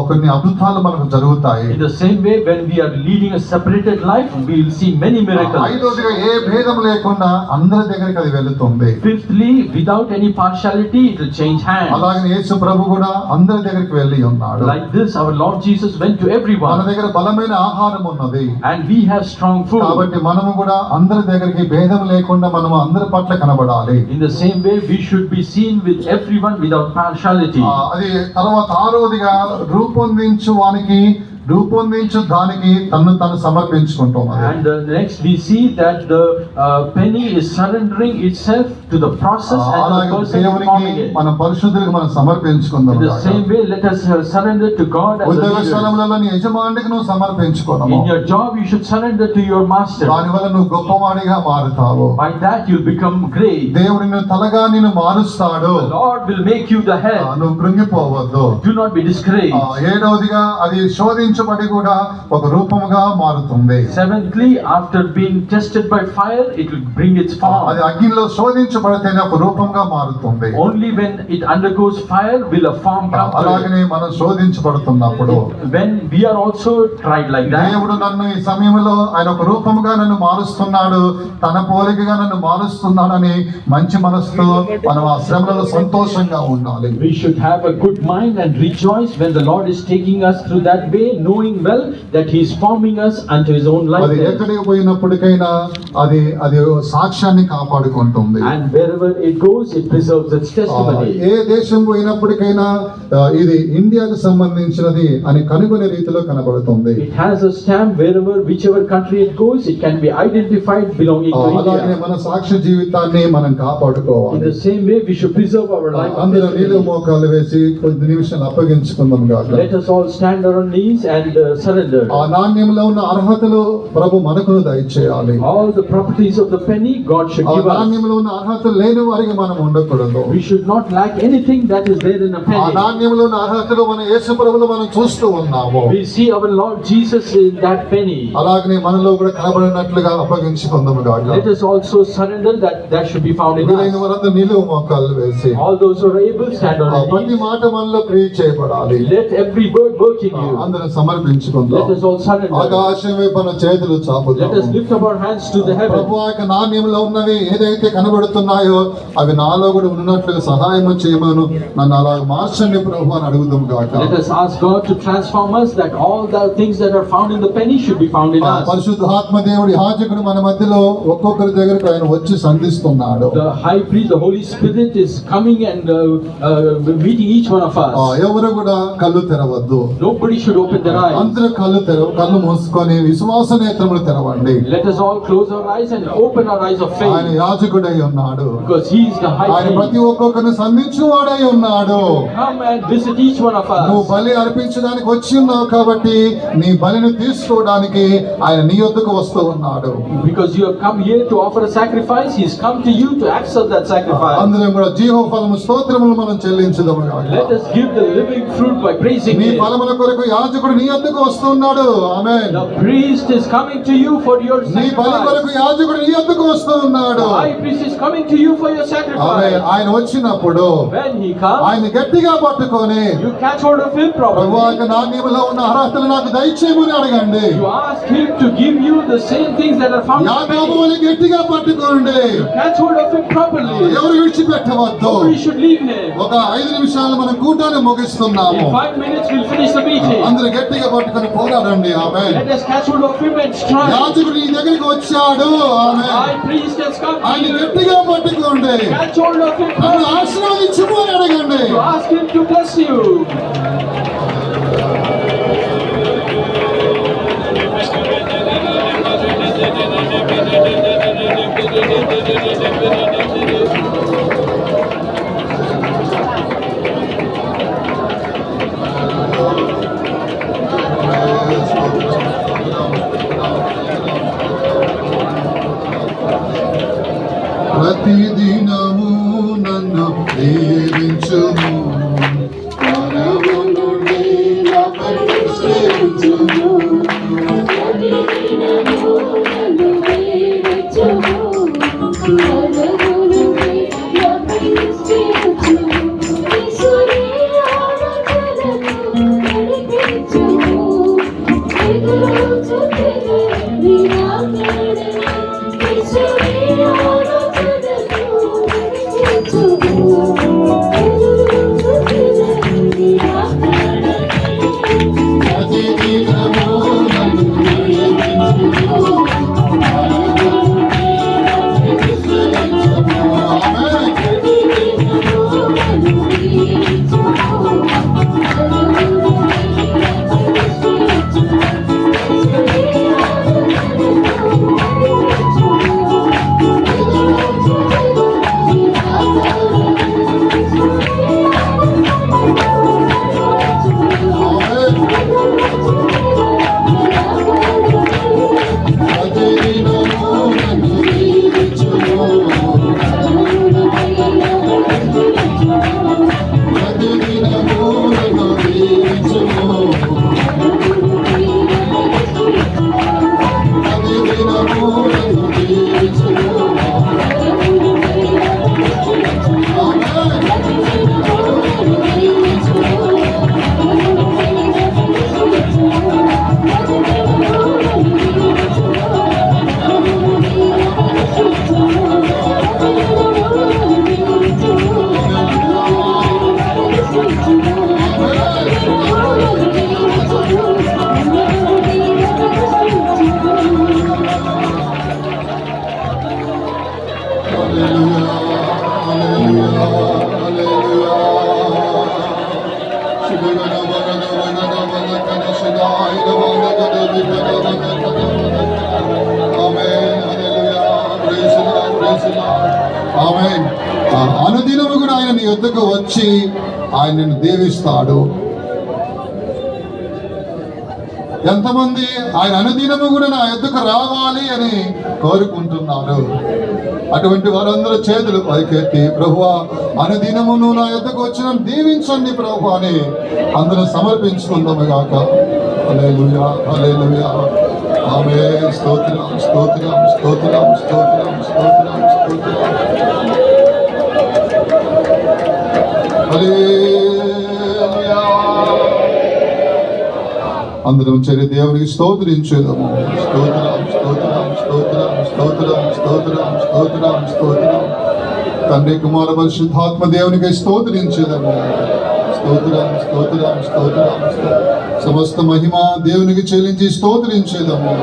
కొన్ని అద్భుతాలు మనకు జరుగుతాయి. In the same way, when we are leading a separated life, we will see many miracles. ఐదవదిగా ఏ భేదం లేకుండా అందరి దగ్గరికి అది వెళుతుంది. Fifthly, without any partiality, it will change hands. అలాగే యేసు ప్రభు కూడా అందరి దగ్గరికి వెళ్ళి ఉన్నాడు. Like this, our Lord Jesus went to మన everyone, దగ్గర బలమైన ఆహారం ఉన్నది and we have strong food. కాబట్టి మనము కూడా అందరి దగ్గరికి భేదం లేకుండా మనము అందరి పట్ల కనబడాలి. In the same way, we should be seen with everyone without partiality. అది తర్వాత ఆరోదిగా రూపొందించు దానికి తను సమర్పించుకుంటున్నాడు. And next we see that the penny is surrendering itself to the process and the అలాగే person దేవునికి performing it. మన పరిశుద్ధులకు మనం సమర్పించుకుందాం. In the same way, let us surrender to God as a ఉద్యోగ leader. స్థలంలో నీ యజమానికి నువ్వు సమర్పించుకోనము. In your job, you should surrender to your master. దానివల్ల నువ్వు గొప్పవాడిగా మారుతావు. By that, you'll become great. దేవుడు నిన్ను తలగా నిన్ను మారుస్తాడు. The Lord will make you the head. నువ్వు కృంగిపోవద్దు. Do not be discouraged. ఏడవదిగా అది శోధించబడి కూడా ఒక రూపముగా మారుతుంది. Seventhly, after being tested by fire, it will bring its form. అది అగ్నిలో శోధించబడితేనే ఒక రూపంగా మారుతుంది. Only when it undergoes fire will a form come to it. అలాగనే మనం శోధించబడుతున్నప్పుడు When we are also tried like that, దేవుడు నన్ను ఈ సమయంలో ఆయన ఒక రూపముగా నన్ను మారుస్తున్నాడు, తన పోలికగా నన్ను మారుస్తున్నాడని మంచి మనసుతో మనం ఆ శ్రమలలో సంతోషంగా ఉండాలి. we should have a good mind and rejoice when the Lord is taking us through that way, knowing well that He is forming us unto His own అది likeness. ఎక్కడికి పోయినప్పటికైనా అది అది సాక్ష్యాన్ని కాపాడుకుంటుంది. And wherever it goes, it preserves its testimony. ఏ దేశం పోయినప్పటికైనా ఇది ఇండియాకు సంబంధించినది అని కనుగొనే రీతిలో కనబడుతుంది. It has a stamp wherever, whichever country it goes, it can be identified belonging to అలాగే India. మన సాక్ష్య జీవితాన్ని మనం In కాపాడుకోవాలి. the same way, we should preserve our life. of అందరూ నీళ్ళు testimony. మోకాలు వేసి కొద్ది నిమిషాలు అప్పగించుకుందాం గాక. Let us all stand on our knees and surrender. ఆ నాణ్యంలో ఉన్న అర్హతలు ప్రభు మనకు దయచేయాలి. All the properties of the penny, God should ఆ give us. నాణ్యంలో ఉన్న అర్హతలు లేని వారికి మనం ఉండకూడదు. We should not lack anything that is there in a ఆ penny. నాణ్యంలో ఉన్న అర్హతలు మన యేసు ప్రభువులో మనం చూస్తూ ఉన్నాము. We see our Lord Jesus in that penny. అలాగనే మనలో కూడా కనబడినట్లుగా అప్పగించుకుందాం గాక. Let us also surrender that should be found in వీలైన us. వారందరూ నిలువు మోకాలు వేసి All those who are able, stand on ఆ our ప్రతి knees. మాట మనలో క్రియ చేయబడాలి. Let every word work in you. అందరం సమర్పించుకుందాం. Let us all surrender. ఆకాశం వైపు మన చేతులు Let చాపుదాం. us lift up our hands to the heaven. ప్రభు యొక్క నాణ్యంలో ఉన్నవి ఏదైతే కనబడుతున్నాయో అవి నాలో కూడా ఉన్నట్లుగా సహాయం చేయమను, నన్ను అలా మార్చండి ప్రభు అని అడుగుదాం గాక. Let us ask God to transform us, that all the things that are found in the penny should be found in us. పరిశుద్ధాత్మ దేవుడి యాజకుడు మన మధ్యలో ఒక్కొక్కరి దగ్గరకు ఆయన వచ్చి సంధిస్తున్నాడు. The high priest, the Holy Spirit is coming and meeting each one of us. ఎవరు కూడా కళ్ళు తెరవద్దు. Nobody should open their eyes. అందరూ కళ్ళు మూసుకొని విశ్వాస నేత్రములు తెరవండి. Let us all close our eyes and open our eyes of ఆయన faith, యాజకుడై ఉన్నాడు. because He is the high ఆయన ప్రతి priest. ఒక్కొక్కరిని సంధించువాడై ఉన్నాడు. Come and visit each one of నువ్వు us. బలి అర్పించడానికి వచ్చి ఉన్నావు కాబట్టి నీ బలిని తీసుకోవడానికి ఆయన నీ యొద్దకు వస్తూ ఉన్నాడు. Because you have come here to offer a sacrifice, He has come to you to accept that sacrifice. అందరం కూడా జీవ ఫలము స్తోత్రములు మనం చెల్లించుదాము గాక. Let us give the living fruit by praising నీ Him. ఫలముల కొరకు యాజకుడు నీ యొద్దకు వస్తున్నాడు. ఆమేన్. The priest is coming to you for your నీ బలి sacrifice. కొరకు యాజకుడు నీ యొద్దకు వస్తూ ఉన్నాడు. The high priest is coming to you for your amen. sacrifice. ఆయన వచ్చినప్పుడు When He comes, ఆయన గట్టిగా పట్టుకొని you catch hold of Him Prabhu properly. యొక్క నాణ్యములో ఉన్న అర్హతలు నాకు దయచేయమని అడగండి. You ask Him to give you the same things that are found in the యాకోబు penny. వలె గట్టిగా పట్టుకోండి. Catch hold of Him properly. ఎవరు విడిచిపెట్టవద్దు. Nobody should leave Him. ఒక 5 నిమిషాలు మనం కూటాన్ని ముగిస్తున్నాము. In 5 minutes we'll finish the meeting. అందరూ గట్టిగా పట్టుకొని పోరాడండి. ఆమేన్. Let us catch hold of Him and strive. యాజకుడు నీ దగ్గరికి వచ్చాడు. ఆమేన్. High priest has come to ఆయన you. గట్టిగా పట్టుకోండి. Catch hold of Him నన్ను properly. ఆశీర్వదించుము అని అడగండి. You ask Him to bless you. ప్రతిదినము నన్ను దీవించుము, పరము నుండి నాపై సేవించుము. ప్రతిదినము నన్ను దీవించుము, పరము నుండి నాపై సేవించుము. ఆమేన్. ఆమేన్. ప్రతిదినము నన్ను దీవించుము, ప్రతిదినము నన్ను దీవించుము, ప్రతిదినము నన్ను దీవించుము. ఆమేన్. ఆమేన్. అనుదినము కూడా ఆయన నీ యొద్దకు వచ్చి ఆయన నిన్ను దీవిస్తాడు. ఎంతమంది ఆయన అనుదినము కూడా నా యొద్దకు రావాలి అని కోరుకుంటున్నారు? అటువంటి వారందరూ చేతులు పైకెత్తి, ప్రభువా అనుదినము నువ్వు నా యొద్దకు వచ్చిన దీవించండి ప్రభు అని అందరూ సమర్పించుకుందాము గాక. హల్లెలూయా, హల్లెలూయా. ఆమేన్. స్తోత్రం, స్తోత్రం, స్తోత్రం, స్తోత్రం, స్తోత్రం, స్తోత్రం. హల్లెలూయా. అందరం చేరి దేవునికి స్తోత్రించేదము. స్తోత్రం స్తోత్రం స్తోత్రం స్తోత్రం స్తోత్రం స్తోత్రం స్తోత్రం. తండ్రి కుమార పరిశుద్ధాత్మ దేవునికి స్తోత్రించేదము. స్తోత్రం స్తోత్రం స్తోత్రం. సమస్త మహిమ దేవునికి చెల్లించి స్తోత్రించేదము.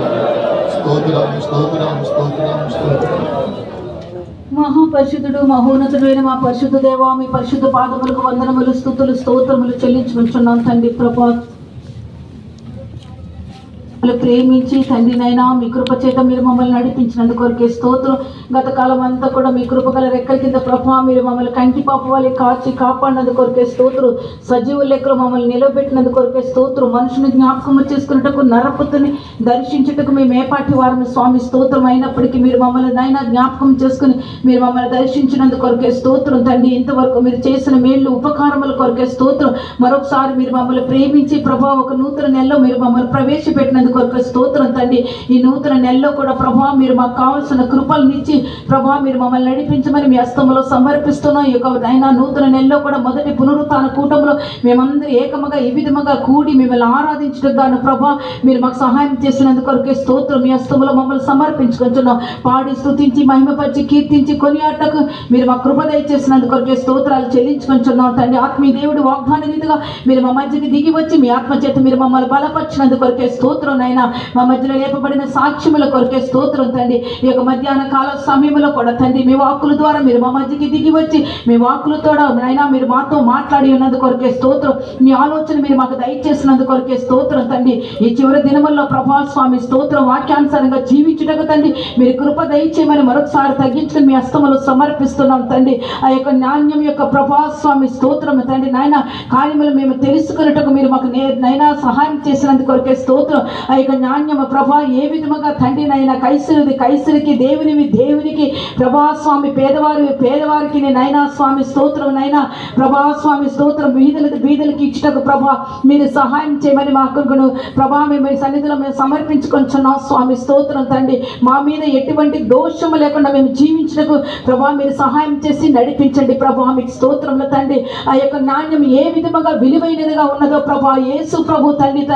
స్తోత్రం స్తోత్రం స్తోత్రం స్తోత్రం. మహాపరిశుద్ధుడు మహోన్నతుడైన మా పరిశుద్ధ దేవా, మీ పరిశుద్ధ పాదములకు వందనములు స్తుతులు స్తోత్రములు చెల్లించుకుంటున్నాం తండ్రి ప్రభా. ప్రేమించి తండ్రినైనా మీ కృప చేత మీరు మమ్మల్ని నడిపించినందుకు కొరకే స్తోత్రం. గత కాలం అంతా కూడా మీ కృప గల రెక్కల కింద ప్రభా మీరు మమ్మల్ని కంటి పాప వాళ్ళే కాచి కాపాడినందుకు కొరకే స్తోత్రం. సజీవ లెక్కలు మమ్మల్ని నిలబెట్టినందుకు కొరకే స్తోత్రం. మనుషుని జ్ఞాపకం చేసుకున్నట్టుకు నరపుతుని దర్శించుటకు మేము ఏపాటి వారిని స్వామి స్తోత్రం. అయినప్పటికీ మీరు మమ్మల్ని నైనా జ్ఞాపకం చేసుకుని మీరు మమ్మల్ని దర్శించినందుకు కొరకే స్తోత్రం తండ్రి. ఇంతవరకు మీరు చేసిన మేళ్ళు ఉపకారముల కొరకే స్తోత్రం. మరొకసారి మీరు మమ్మల్ని ప్రేమించి ప్రభా ఒక నూతన నెలలో మీరు మమ్మల్ని ప్రవేశపెట్టినందుకు కొరకు స్తోత్రం తండ్రి. ఈ నూతన నెలలో కూడా ప్రభా మీరు మాకు కావాల్సిన కృపలనిచ్చి ప్రభా మీరు మమ్మల్ని నడిపించమని మీ హస్తంలో సమర్పిస్తున్నాం. ఈ యొక్క నైనా నూతన నెలలో కూడా మొదటి పునరుత్థాన కూటంలో మేమందరూ ఏకముగా ఈ విధముగా కూడి మిమ్మల్ని ఆరాధించడం గాను ప్రభా మీరు మాకు సహాయం చేసినందుకు కొరకే స్తోత్రం. మీ హస్తంలో మమ్మల్ని సమర్పించుకుంటున్నాం. పాడి స్తుతించి మహిమపరిచి కీర్తించి కొనియాటకు మీరు మా కృప దయచేసినందుకు కొరకే స్తోత్రాలు చెల్లించుకుంటున్నాం తండ్రి. ఆత్మీయ దేవుడు వాగ్దాన రీతిగా మీరు మా మధ్యకి దిగి వచ్చి మీ ఆత్మ చేత మీరు మమ్మల్ని బలపరిచినందుకు కొరకే స్తోత్రం. అయినా మా మధ్యలో లేపబడిన సాక్ష్యముల కొరకే స్తోత్రం తండ్రి. ఈ యొక్క మధ్యాహ్న కాల సమయంలో కూడా తండ్రి మీ వాక్కుల ద్వారా మీరు మా మధ్యకి దిగి వచ్చి మీ వాక్కులతో అయినా మీరు మాతో మాట్లాడి ఉన్నందుకు కొరకే స్తోత్రం. మీ ఆలోచన మీరు మాకు దయచేసినందుకు కొరకే స్తోత్రం తండ్రి. ఈ చివరి దినముల్లో ప్రభా స్వామి స్తోత్రం వాక్యానుసారంగా జీవించుటకు తండ్రి మీరు కృప దయచేయమని మరొకసారి తగ్గించుకుని మీ హస్తములు సమర్పిస్తున్నాం తండ్రి. ఆ యొక్క నాణ్యం యొక్క ప్రభా స్వామి స్తోత్రం తండ్రి. నాయన కార్యములు మేము తెలుసుకున్నట్టుకు మీరు మాకు నైనా సహాయం చేసినందుకు కొరకే స్తోత్రం. ఆ యొక్క నాణ్యమ ప్రభా ఏ విధముగా తండ్రి నైనా కైసరికి దేవునికి ప్రభా స్వామి పేదవారికి నైనా స్వామి స్తోత్రం నైనా ప్రభా స్వామి స్తోత్రం బీదలకి ఇచ్చటకు ప్రభా మీరు సహాయం చేయమని మా కొరకును ప్రభా మేము ఈ సన్నిధిలో మేము సమర్పించుకొంచున్నాం స్వామి స్తోత్రం తండ్రి. మా మీద ఎటువంటి దోషము లేకుండా మేము జీవించటకు ప్రభా మీరు సహాయం చేసి నడిపించండి ప్రభా మీకు స్తోత్రములు తండ్రి. ఆ యొక్క నాణ్యం ఏ విధముగా విలువైనదిగా ఉన్నదో ప్రభా యేసు ప్రభు తండ్రి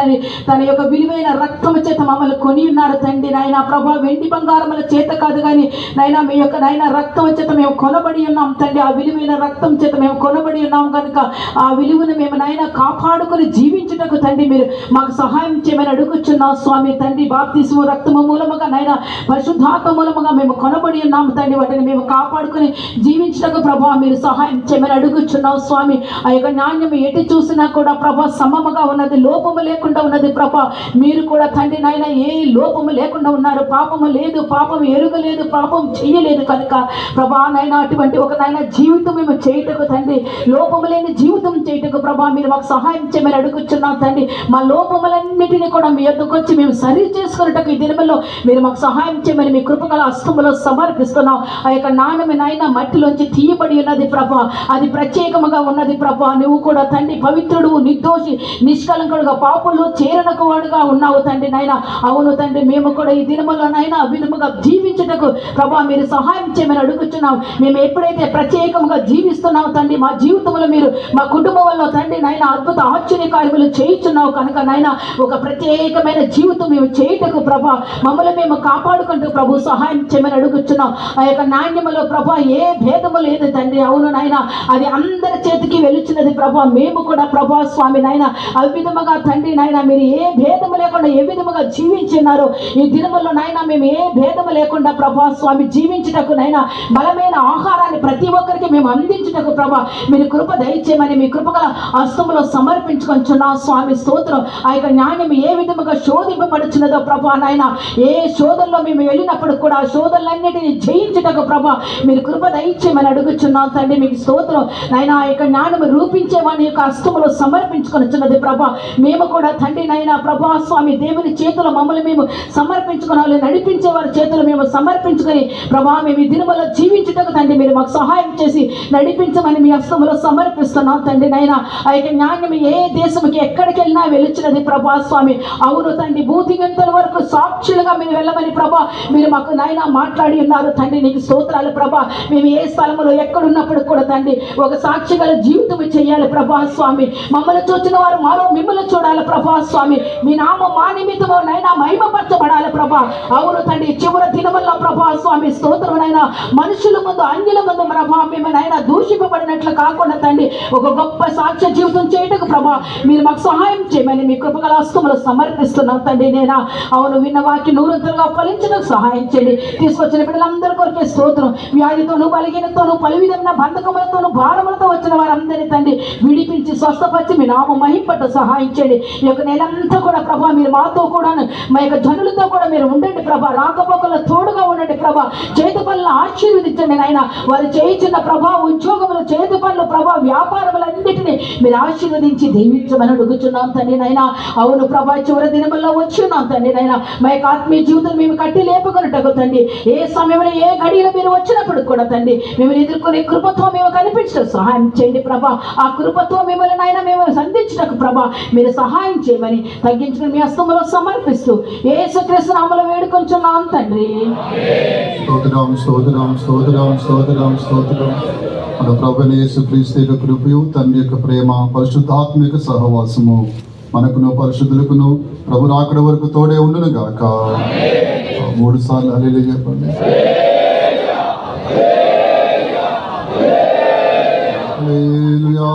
తన యొక్క విలువైన రక్తము చేత మమ్మల్ని కొని ఉన్నారు తండ్రి. నాయన ప్రభా వెండి బంగారముల చేత కాదు కానీ నైనా మీ యొక్క నైనా రక్తం చేత మేము కొనబడి ఉన్నాం తండ్రి. ఆ విలువైన రక్తం చేత మేము కొనబడి ఉన్నాం కనుక ఆ విలువను మేము నైనా కాపాడుకొని జీవించుటకు తండ్రి మీరు మాకు సహాయం చేయమని అడుగుచున్నాం స్వామి తండ్రి. బాప్తిస్మ రక్తము మూలముగా నైనా పరిశుద్ధాత్మ మూలముగా మేము కొనబడి ఉన్నాం తండ్రి. వాటిని మేము కాపాడుకొని జీవించుటకు ప్రభా మీరు సహాయం చేయమని అడుగుచున్నాం స్వామి. ఆ యొక్క నాణ్యం ఎటు చూసినా కూడా ప్రభా సమముగా ఉన్నది, లోపము లేకుండా ఉన్నది ప్రభా. మీరు కూడా తండ్రి నాయన ఏ లోపము లేకుండా ఉన్నారు. పాపము లేదు, పాపం ఎరుగలేదు, పాపం చెయ్యలేదు కనుక ప్రభా నాయన అటువంటి ఒక నాయన జీవితం మేము చేయుటకు తండ్రి లోపము లేని జీవితం చేయుటకు ప్రభా మీరు మాకు సహాయం చేయమని అడుగుచున్నాం తండ్రి. మా లోపములన్నిటినీ కూడా మీ యొద్దకు వచ్చి మేము సరి చేసుకున్నట్టుకు ఈ దినములో మీరు మాకు సహాయం చేయమని మీ కృపగల హస్తములో సమర్పిస్తున్నాం. ఆ యొక్క నాణ్యమైన నాయన మట్టిలోంచి తీయబడి ఉన్నది ప్రభా, అది ప్రత్యేకముగా ఉన్నది ప్రభా. నువ్వు కూడా తండ్రి పవిత్రుడు, నిర్దోషి, నిష్కలంకుడుగా పాపులు చేరనకు వాడుగా ఉన్నావు తండ్రి నాయన. అవును తండ్రి మేము కూడా ఈ దినములో నాయన విధముగా జీవించుటకు ప్రభా మీరు సహాయం చేయమని అడుగుతున్నాం. మేము ఎప్పుడైతే ప్రత్యేకంగా జీవిస్తున్నాం తండ్రి మా జీవితంలో మీరు మా కుటుంబంలో తండ్రి నాయన అద్భుత ఆశ్చర్య కార్యములు చేయించున్నావు కనుక నాయన ఒక ప్రత్యేకమైన జీవితం మేము చేయుటకు ప్రభా మమ్మల్ని మేము కాపాడుకుంటూ ప్రభు సహాయం చేయమని అడుగుతున్నాం. ఆ యొక్క నాణ్యములో ప్రభా ఏ భేదము లేదు తండ్రి. అవును నాయన అది అందరి చేతికి వెలుచున్నది ప్రభా. మేము కూడా ప్రభా స్వామి నాయన ఆ విధముగా తండ్రి నాయన మీరు ఏ భేదము లేకుండా ఏ విధముగా జీవించున్నారు ఈ దినములో నాయన మేము ఏ భేదము లేకుండా ప్రభా స్వామి జీవించుటకు నాయన బలమైన ఆహారాన్ని ప్రతి ఒక్కరికి మేము అందించుటకు ప్రభా మీరు కృప దయచేయమని మీ కృపగల హస్తములో సమర్పించుకొంచున్నాం స్వామి స్తోత్రం. ఆ యొక్క న్యాయం ఏ విధముగా శోధింపబడుచున్నదో ప్రభా నాయన ఏ శోధనలో మేము వెళ్ళినప్పుడు కూడా ఆ శోధనలన్నిటిని జయించుటకు ప్రభా మీరు కృప దయచేయమని అడుగుచున్నాం తండ్రి మీకు స్తోత్రం. నాయన ఆ యొక్క జ్ఞానము రూపించే వాని యొక్క హస్తములో సమర్పించుకొనిచున్నది ప్రభా. మేము కూడా తండ్రి నాయన ప్రభా స్వామి దేవుని చేతుల మమ్మల్ని మేము సమర్పించుకోవాలి, నడిపించే వారి చేతులు మేము సమర్పించుకొని ప్రభా మేము ఈ దినములో జీవించుటకు తండ్రి మీరు మాకు సహాయం చేసి నడిపించమని మీ హస్తములో సమర్పిస్తున్నాం తండ్రి నైనా. ఆ యొక్క జ్ఞానం ఏ దేశంకి ఎక్కడికి వెళ్ళినా వెలుచున్నది ప్రభా స్వామి. అవును తండ్రి, భూదిగంతల వరకు సాక్షులుగా మీరు వెళ్ళమని ప్రభా మీరు మాకు నాయన మాట్లాడి ఉన్నారు తండ్రి. నీకు స్తోత్రాలు ప్రభా. మేము ఏ స్థలంలో ఎక్కడున్నప్పుడు కూడా తండ్రి ఒక సాక్షి గల జీవితం చేయాలి ప్రభా స్వామి. మమ్మల్ని చూచిన వారు మాలో మిమ్మల్ని చూడాలి ప్రభా స్వామి. మీ నామం మా నిమిత్తము నైనా మహిమపరచబడాలి ప్రభా. అవును తండ్రి, చివరి దినముల్లో ప్రభా స్వామి స్తోత్రమునైనా మనుషుల ముందు అన్యుల ముందు ప్రభా మేము నైనా దూషింపబడినట్లు కాకుండా తండ్రి ఒక గొప్ప సాక్ష్య జీవితం చేయటకు ప్రభా మీరు మాకు సహాయం చేయమని మీ కృపగల హస్తములో సమర్పిస్తున్నాం తండ్రి నేనా. అవును, విన్న వాక్యం నూరంతలుగా ఫలించడానికి సహాయం చేయండి. తీసుకొచ్చిన బిడ్డలందరి కొరకే స్తోత్రం. వ్యాధితోనూ బలహీనతోనూ పలు విధమైన బంధకములతోనూ భారములతో వచ్చిన వారందరినీ తండ్రి విడిపించి స్వస్థపరిచి మీ నామం మహింపట సహాయం చేయండి. ఈ యొక్క నెలంతా కూడా ప్రభా మీరు మాతో కూడా మా యొక్క జనులతో కూడా మీరు ఉండండి ప్రభా. రాకపోకల్లో తోడుగా ఉండండి ప్రభా. చేతి పనులు ఆశీర్వదించండి నాయన. వారు చేయించిన ప్రభా ఉద్యోగములు, చేతి పనులు ప్రభా, వ్యాపారములన్నిటినీ మీరు ఆశీర్వదించి దీవించమని అడుగుచున్నాం తండ్రి నాయన. అవును ప్రభా, చివరి దినముల్లో వచ్చున్నాం తండ్రి నాయన. మా యొక్క ఆత్మీయ జీవితం మేము కట్టి లేపుకొనుటకు తండ్రి ఏ సమయంలో ఏ గడియలో మీరు వచ్చినప్పుడు కూడా తండ్రి మిమ్మల్ని ఎదుర్కొనే కృపతో మేము కనిపించడం సహాయం చేయండి ప్రభా. ఆ కృపతో మిమ్మల్ని నాయన మేము సంధించటకు ప్రభా మీరు సహాయం చేయమని తగ్గించుకుని మీ హస్తములో సమర్పిస్తూ యేసుక్రీస్తు నామములో వేడుకొంచున్నాం తండ్రి. స్తోత్రం స్తోత్రం స్తోత్రం స్తోత్రం స్తోత్రం. మన ప్రభువైన యేసుక్రీస్తు యొక్క కృపయు, తండ్రి యొక్క ప్రేమ, పరిశుద్ధాత్మిక సహవాసము మనకును పరిశుద్ధులకును ప్రభు రాకడ వరకు తోడే ఉండును గాక. 3 సార్లు హల్లెలూయా చెప్పండి. హల్లెలూయా.